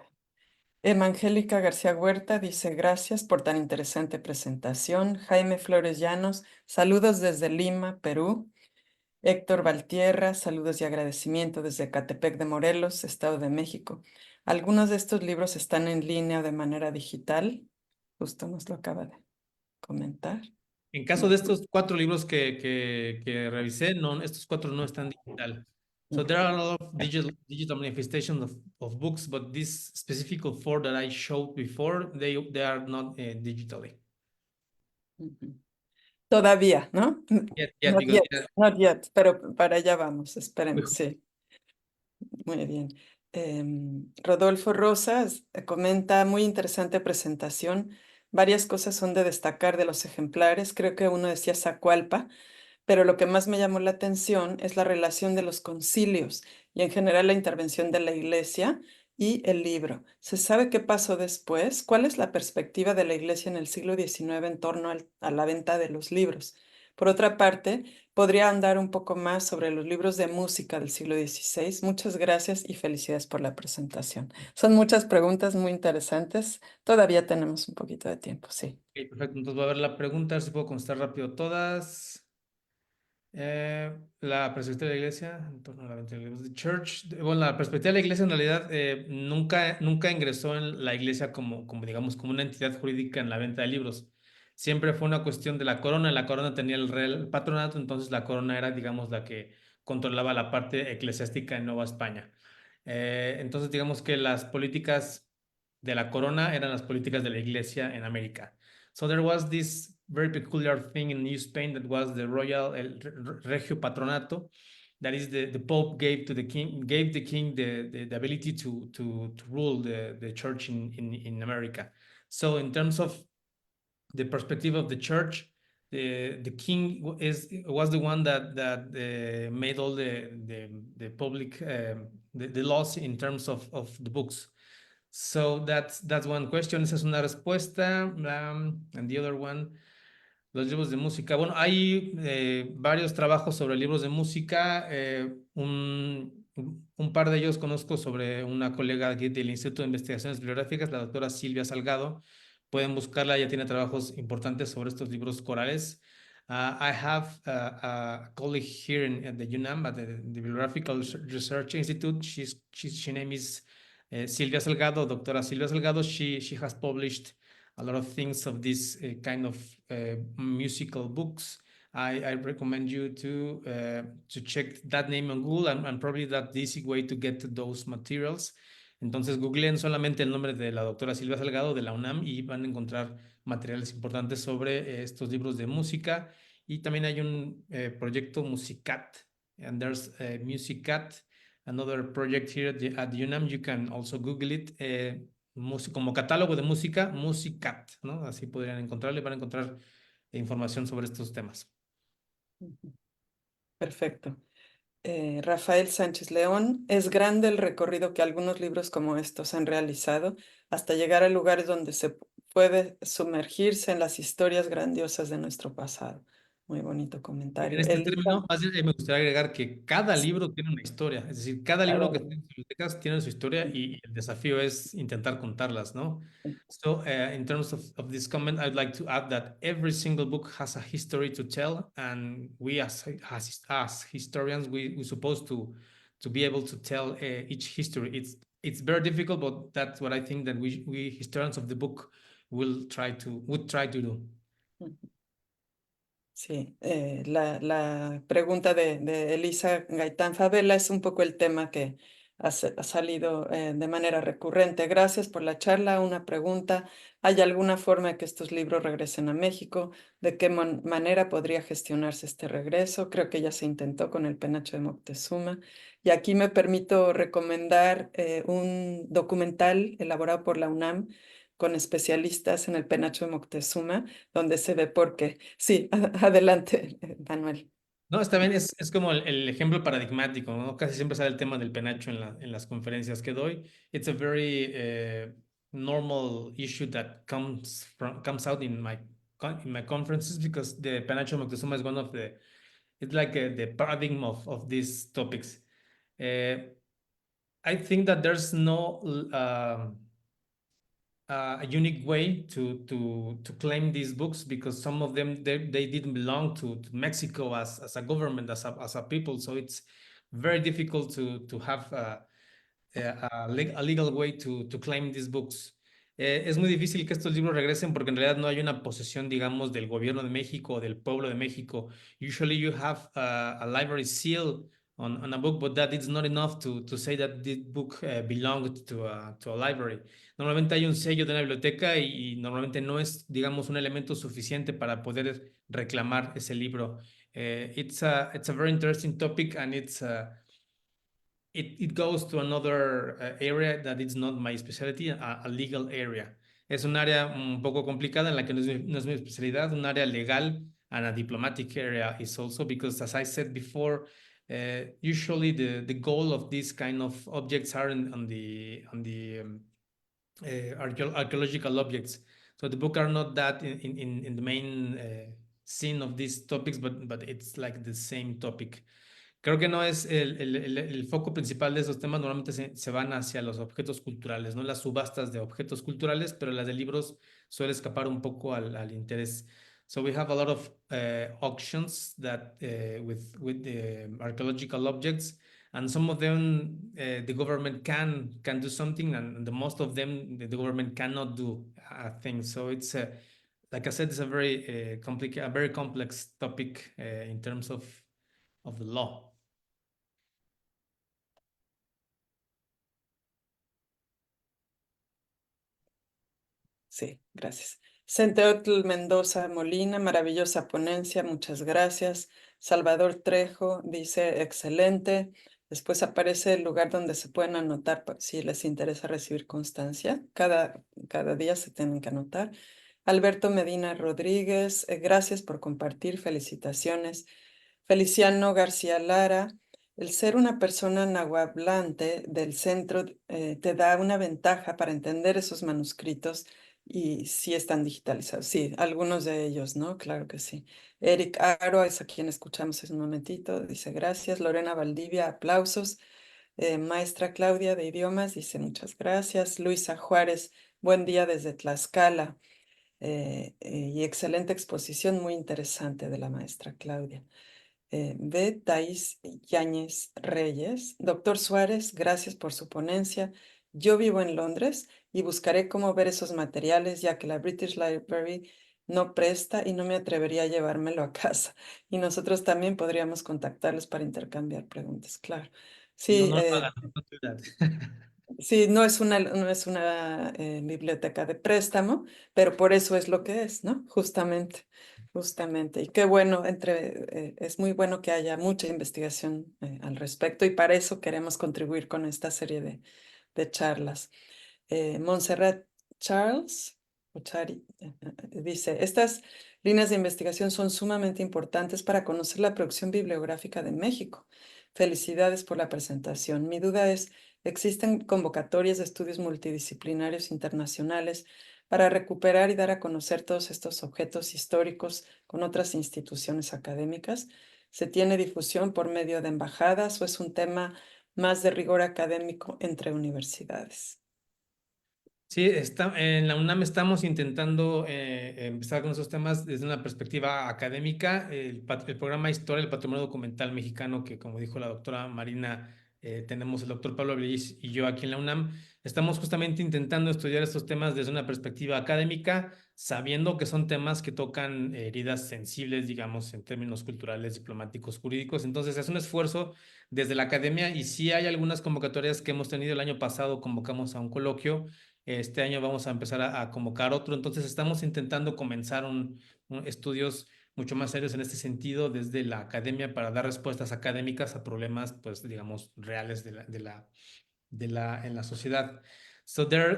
A: Evangélica García Huerta dice, gracias por tan interesante presentación. Jaime Flores Llanos, saludos desde Lima, Perú. Héctor Valtierra, saludos y agradecimiento desde Catepec de Morelos, Estado de México. Algunos de estos libros están en línea o de manera digital. Justo nos lo acaba de comentar.
F: En caso de estos 4 libros que revisé, no, estos 4 no están digital. So there are a lot of digital manifestations of books, but these specific 4 that I showed before, they are not digitally.
A: Todavía, ¿no?
F: Not yet,
A: Not yet, pero para allá vamos, esperemos, sí. Muy bien. Rodolfo Rosas comenta, muy interesante presentación. Varias cosas son de destacar de los ejemplares. Creo que uno decía Zacualpa, pero lo que más me llamó la atención es la relación de los concilios y en general la intervención de la Iglesia y el libro. ¿Se sabe qué pasó después? ¿Cuál es la perspectiva de la Iglesia en el siglo XIX en torno a la venta de los libros? Por otra parte, podría andar un poco más sobre los libros de música del siglo XVI. Muchas gracias y felicidades por la presentación. Son muchas preguntas muy interesantes. Todavía tenemos un poquito de tiempo, sí.
F: Okay, perfecto. Entonces voy a ver la pregunta, a ver si puedo contestar rápido todas. La perspectiva de la iglesia en torno a la venta de libros de Church. Bueno, la perspectiva de la iglesia en realidad nunca ingresó en la iglesia como digamos, como una entidad jurídica en la venta de libros. siempre fue una cuestión de la corona tenía el real patronato, entonces la corona era, digamos, la que controlaba la parte eclesiástica en Nueva España. Entonces, digamos que las políticas de la corona eran las políticas de la iglesia en América. So there was this very peculiar thing in New Spain that was the royal, el regio patronato, that is the Pope gave the king the ability to rule the church in America. So in terms of the perspective of the church, the king was the one that made all the public the laws in terms of the books. So that's one question. Esa es una respuesta. And the other one, los libros de música. Bueno, hay varios trabajos sobre libros de música. Un par de ellos conozco sobre una colega aquí del Instituto de Investigaciones Bibliográficas, la doctora Silvia Salgado. Pueden buscarla, ella tiene trabajos importantes sobre estos libros corales. I have a colleague here at the UNAM, at the Bibliographical Research Institute. Her name is Silvia Salgado, Doctora Silvia Salgado. She has published a lot of things of this kind of musical books. I recommend you to check that name on Google, and probably that's the easy way to get to those materials. Entonces googleen solamente el nombre de la doctora Silvia Salgado de la UNAM y van a encontrar materiales importantes sobre estos libros de música. Y también hay un proyecto Musicat, and there's Musicat, another project here at the UNAM. You can also Google it. Como catálogo de música, Musicat, ¿no? Así podrían encontrarlo y van a encontrar información sobre estos temas.
A: Perfecto. Rafael Sánchez León, es grande el recorrido que algunos libros como estos han realizado hasta llegar a lugares donde se puede sumergirse en las historias grandiosas de nuestro pasado. Muy bonito comentario.
F: En este
A: Elisa,
F: término, más bien, me gustaría agregar que cada libro tiene una historia, es decir, cada libro que
A: claro.
F: está en bibliotecas tiene su historia y el desafío es intentar contarlas, ¿no? So, in terms of this comment, I'd like to add that every single book has a history to tell, and we as historians, we're supposed to be able to tell each history. It's very difficult, but that's what I think that we historians of the book would try to do.
A: Sí, la pregunta de Elisa Gaitán Favela es un poco el tema que ha salido de manera recurrente. Gracias por la charla. Una pregunta, ¿hay alguna forma de que estos libros regresen a México? ¿De qué manera podría gestionarse este regreso? Creo que ya se intentó con el Penacho de Moctezuma. Y aquí me permito recomendar un documental elaborado por la UNAM con especialistas en el Penacho de Moctezuma, donde se ve por qué. Sí, adelante, Manuel.
F: No, está bien, es como el ejemplo paradigmático, ¿no? Casi siempre sale el tema del penacho en las conferencias que doy. It's a very normal issue that comes out in my conferences because the penacho Moctezuma is one of it's like the paradigm of these topics. I think that there's no a unique way to claim these books because some of them they didn't belong to Mexico as a government, as a people, so it's very difficult to have a legal way to claim these books. Es muy difícil que estos libros regresen porque en realidad no hay una posesión, digamos, del gobierno de México o del pueblo de México. Usually you have a library seal on a book, but that is not enough to say that this book belonged to a library. Normalmente hay un sello de una biblioteca y normalmente no es, digamos, un elemento suficiente para poder reclamar ese libro. It's a very interesting topic, and it goes to another area that is not my specialty, a legal area. Es un área un poco complicada en la que no es mi especialidad, un área legal, and a diplomatic area is also, because as I said before, usually the goal of these kind of objects are on the archaeological objects. So the book are not that in the main scene of these topics, but it's like the same topic. Creo que no es el foco principal de esos temas, normalmente se van hacia los objetos culturales, ¿no? Las subastas de objetos culturales, pero las de libros suele escapar un poco al interés. So we have a lot of auctions that with the archaeological objects, and some of them the government can do something, and the most of them the government cannot do a thing. So it's like I said, it's a very a very complex topic in terms of the law.
A: Sí, gracias. Centeotl Mendoza Molina, maravillosa ponencia, muchas gracias. Salvador Trejo dice, excelente. Después aparece el lugar donde se pueden anotar si les interesa recibir constancia. Cada día se tienen que anotar. Alberto Medina Rodríguez, gracias por compartir, felicitaciones. Feliciano García Lara, el ser una persona nahuablante del centro te da una ventaja para entender esos manuscritos y sí están digitalizados. Sí, algunos de ellos, ¿no? Claro que sí. Eric Aro, es a quien escuchamos hace un momentito, dice gracias. Lorena Valdivia, aplausos. Maestra Claudia de idiomas, dice muchas gracias. Luisa Juárez, buen día desde Tlaxcala. Y excelente exposición, muy interesante de la maestra Claudia. B. Thais Yáñez Reyes. Doctor Suárez, gracias por su ponencia. Yo vivo en Londres y buscaré cómo ver esos materiales, ya que la British Library no presta y no me atrevería a llevármelo a casa. Y nosotros también podríamos contactarlos para intercambiar preguntas, claro. Sí,
F: No, hagan, don't do that.
A: sí, no es una biblioteca de préstamo, pero por eso es lo que es, ¿no? Justamente, justamente. Y qué bueno, es muy bueno que haya mucha investigación al respecto y para eso queremos contribuir con esta serie de charlas. Montserrat Charles dice, estas líneas de investigación son sumamente importantes para conocer la producción bibliográfica de México. Felicidades por la presentación. Mi duda es, ¿existen convocatorias de estudios multidisciplinarios internacionales para recuperar y dar a conocer todos estos objetos históricos con otras instituciones académicas? ¿Se tiene difusión por medio de embajadas o es un tema más de rigor académico entre universidades?
F: Sí, en la UNAM estamos intentando empezar con esos temas desde una perspectiva académica. El programa Historia del Patrimonio Documental Mexicano, que como dijo la doctora Marina, tenemos el doctor Pablo Abril y yo aquí en la UNAM, estamos justamente intentando estudiar estos temas desde una perspectiva académica, sabiendo que son temas que tocan heridas sensibles, digamos, en términos culturales, diplomáticos, jurídicos. Entonces es un esfuerzo desde la academia y sí hay algunas convocatorias que hemos tenido el año pasado, convocamos a un coloquio. Este año vamos a empezar a convocar otro, entonces estamos intentando comenzar estudios mucho más serios en este sentido desde la academia para dar respuestas académicas a problemas, pues, digamos, reales en la sociedad. So there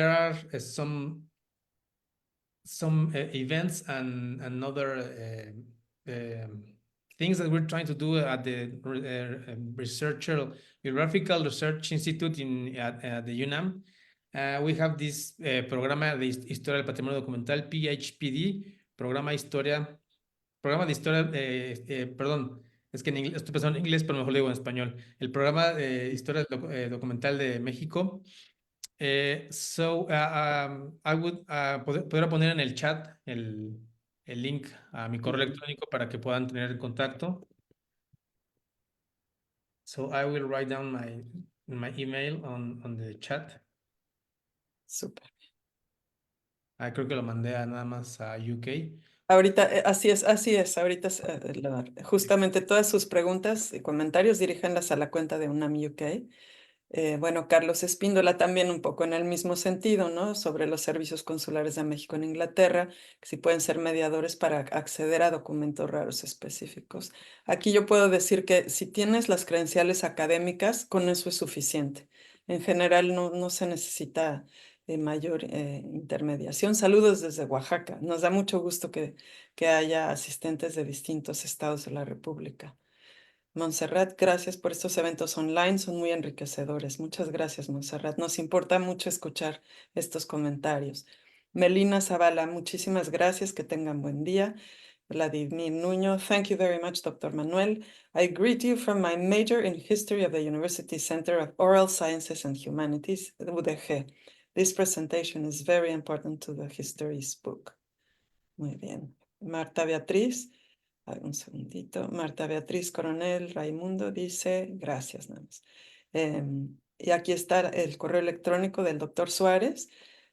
F: are some events and other things that we're trying to do at the Geographical Research Institute at the UNAM. We have this programa de Historia del Patrimonio Documental, PHPD, programa de historia, perdón, es que en inglés, estoy pensando en inglés, pero mejor lo digo en español. El programa de Historia Documental de México. I would podría poner en el chat el link a mi correo electrónico para que puedan tener contacto. So I will write down my email on the chat.
A: Súper.
F: Creo que lo mandé nada más a UK.
A: Ahorita, así es, ahorita justamente todas sus preguntas y comentarios diríjanlas a la cuenta de UNAM UK. Bueno, Carlos Espíndola también un poco en el mismo sentido, ¿no? Sobre los servicios consulares de México en Inglaterra, que si pueden ser mediadores para acceder a documentos raros específicos. Aquí yo puedo decir que si tienes las credenciales académicas, con eso es suficiente. En general no se necesita mayor intermediación. Saludos desde Oaxaca. Nos da mucho gusto que haya asistentes de distintos estados de la República. Montserrat, gracias por estos eventos online, son muy enriquecedores. Muchas gracias, Montserrat. Nos importa mucho escuchar estos comentarios. Melina Zavala, muchísimas gracias, que tengan buen día. Vladimir Nuño, thank you very much, Dr. Manuel. I greet you from my major in history of the University Center of Oral Sciences and Humanities, UDG. This presentation is very important to the Histories book. Muy bien. Marta Beatriz. Un segundito. Marta Beatriz Coronel Raimundo dice, gracias nada más. Y aquí está el correo electrónico del doctor Suárez.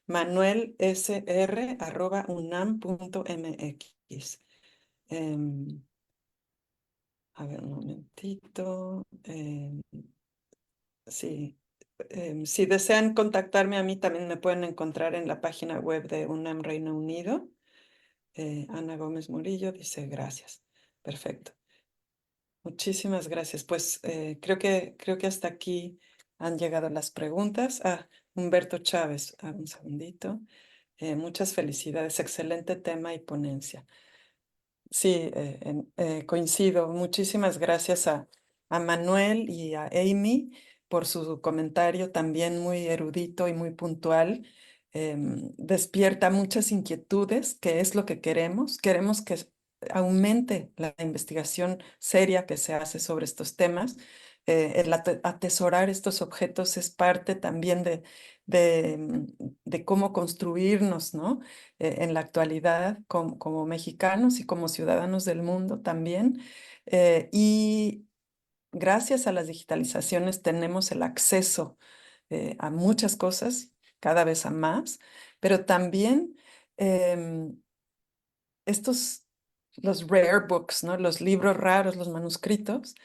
A: manuelsr@unam.mx. A ver, un momentito. Sí. Si desean contactarme a mí, también me pueden encontrar en la página web de UNAM Reino Unido. Ana Gómez Murillo dice gracias. Perfecto. Muchísimas gracias. Pues creo que hasta aquí han llegado las preguntas. Humberto Chávez, un segundito. Muchas felicidades, excelente tema y ponencia. Sí, coincido. Muchísimas gracias a Manuel y a Amy por su comentario también muy erudito y muy puntual. Despierta muchas inquietudes, que es lo que queremos. Queremos que aumente la investigación seria que se hace sobre estos temas. El atesorar estos objetos es parte también de cómo construirnos, ¿no? En la actualidad como mexicanos y como ciudadanos del mundo también. Y gracias a las digitalizaciones tenemos el acceso a muchas cosas, cada vez a más, pero también em, los rare books, ¿no? Los libros raros, los manuscritos,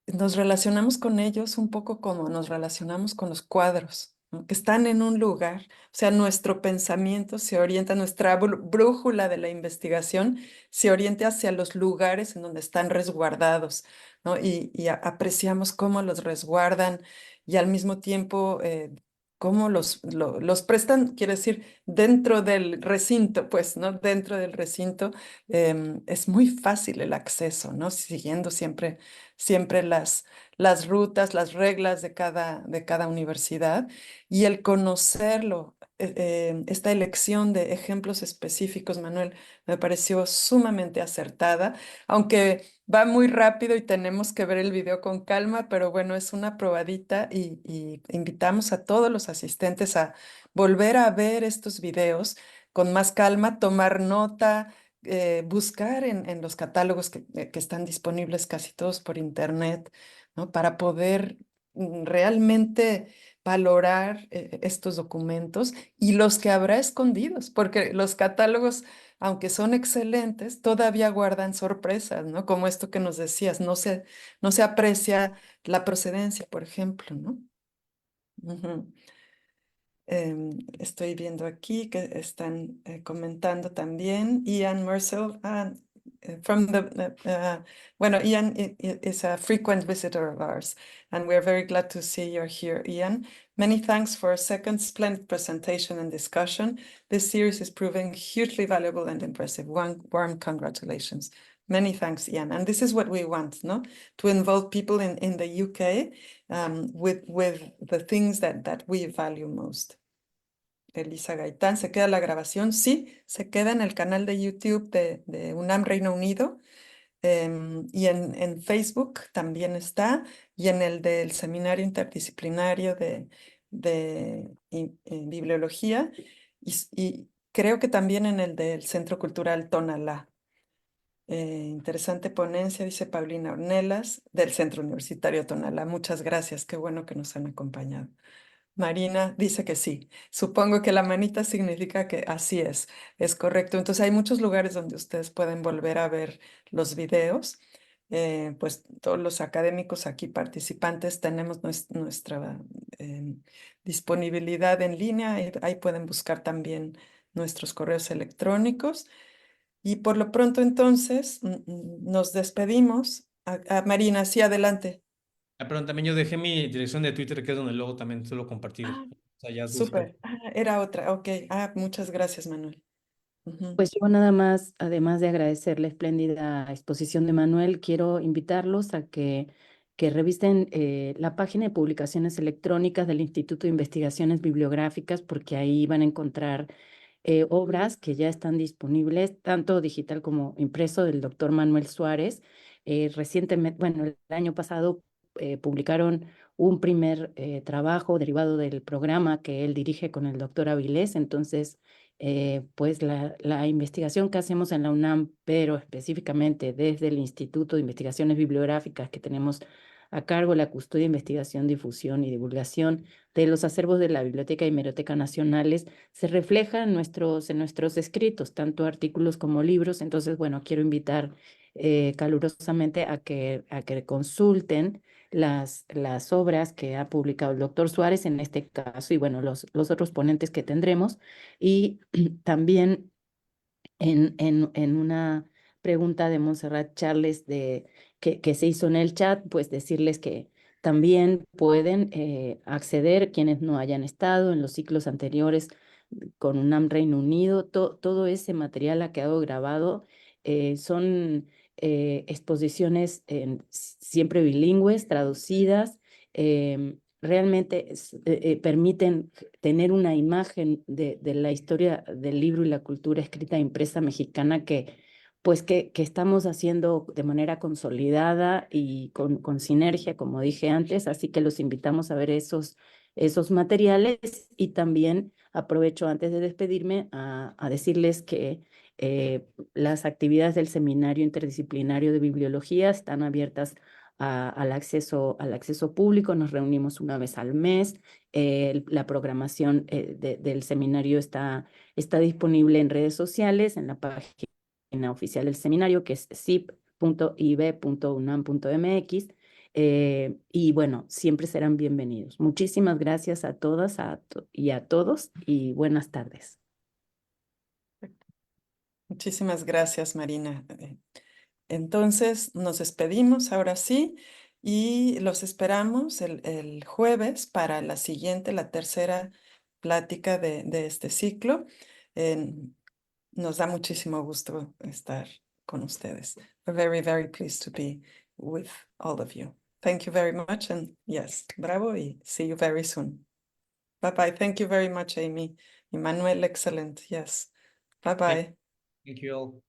A: nos relacionamos con ellos un poco como nos relacionamos con los cuadros, ¿no? Que están en un lugar. O sea, nuestro pensamiento se orienta, nuestra brújula de la investigación se orienta hacia los lugares en donde están resguardados, ¿no? Y apreciamos cómo los resguardan y al mismo tiempo cómo los prestan, quiero decir, dentro del recinto, pues, ¿no? Dentro del recinto es muy fácil el acceso, ¿no? Siguiendo siempre las rutas, las reglas de cada universidad y el conocerlo, esta elección de ejemplos específicos, Manuel, me pareció sumamente acertada, aunque va muy rápido y tenemos que ver el video con calma, pero bueno, es una probadita y invitamos a todos los asistentes a volver a ver estos videos con más calma, tomar nota, buscar en los catálogos que están disponibles casi todos por internet, ¿no? Para poder realmente valorar estos documentos y los que habrá escondidos, porque los catálogos, aunque son excelentes, todavía guardan sorpresas, ¿no? Como esto que nos decías, no se aprecia la procedencia, por ejemplo, ¿no? Ujú. Estoy viendo aquí que están comentando también. Ian Mercell, from bueno, Ian is a frequent visitor of ours, and we're very glad to see you're here, Ian. Many thanks for a second splendid presentation and discussion. This series is proving hugely valuable and impressive. Warm congratulations. Many thanks, Ian. And this is what we want, no? To involve people in the UK with the things that we value most. Elisa Gaitán, ¿se queda la grabación? Sí, se queda en el canal de YouTube de UNAM Reino Unido y en Facebook también está y en el del Seminario Interdisciplinario de Bibliología y creo que también en el del Centro Cultural Tonalá. Interesante ponencia, dice Paulina Ornelas, del Centro Universitario Tonalá. Muchas gracias, qué bueno que nos han acompañado. Marina dice que sí. Supongo que la manita significa que así es correcto. Entonces hay muchos lugares donde ustedes pueden volver a ver los videos. Pues todos los académicos aquí participantes tenemos nuestra disponibilidad en línea. Ahí pueden buscar también nuestros correos electrónicos. Y por lo pronto entonces nos despedimos. Marina, sí, adelante.
F: Perdón, también yo dejé mi dirección de Twitter, que es donde luego también suelo compartir.
A: Ah,
F: O sea, ya buscan.
A: súper. Era otra. Ok. Muchas gracias, Manuel. Ujú.
B: Pues yo nada más, además de agradecer la espléndida exposición de Manuel, quiero invitarlos a que revisten la página de publicaciones electrónicas del Instituto de Investigaciones Bibliográficas, porque ahí van a encontrar obras que ya están disponibles, tanto digital como impreso, del doctor Manuel Suárez. Recientemente, bueno, el año pasado publicaron un primer trabajo derivado del programa que él dirige con el doctor Avilés. Entonces, pues la investigación que hacemos en la UNAM, pero específicamente desde el Instituto de Investigaciones Bibliográficas que tenemos a cargo la custodia, investigación, difusión y divulgación de los acervos de la Biblioteca y Hemeroteca Nacionales se refleja en nuestros escritos, tanto artículos como libros. Entonces, bueno, quiero invitar calurosamente a que consulten las obras que ha publicado el doctor Suárez en este caso y bueno, los otros ponentes que tendremos. Y también en una pregunta de Montserrat Charles que se hizo en el chat, pues decirles que también pueden acceder quienes no hayan estado en los ciclos anteriores con UNAM Reino Unido. Todo ese material ha quedado grabado. Son exposiciones siempre bilingües, traducidas. Realmente permiten tener una imagen de la historia del libro y la cultura escrita e impresa mexicana que estamos haciendo de manera consolidada y con sinergia, como dije antes. Así que los invitamos a ver esos materiales y también aprovecho antes de despedirme a decirles que las actividades del Seminario Interdisciplinario de Bibliología están abiertas al acceso público. Nos reunimos una vez al mes. La programación del seminario está disponible en redes sociales, en la página oficial del seminario, que es sip.ib.unam.mx. Y bueno, siempre serán bienvenidos. Muchísimas gracias a todas y a todos y buenas tardes.
A: Muchísimas gracias, Marina. Entonces, nos despedimos ahora sí y los esperamos el jueves para la siguiente, la tercera plática de este ciclo. Nos da muchísimo gusto estar con ustedes. We're very, very pleased to be with all of you. Thank you very much, and yes, bravo, y see you very soon. Bye-bye. Thank you very much, Amy. Emmanuel, excellent. Yes. Bye-bye.
F: Thank you all.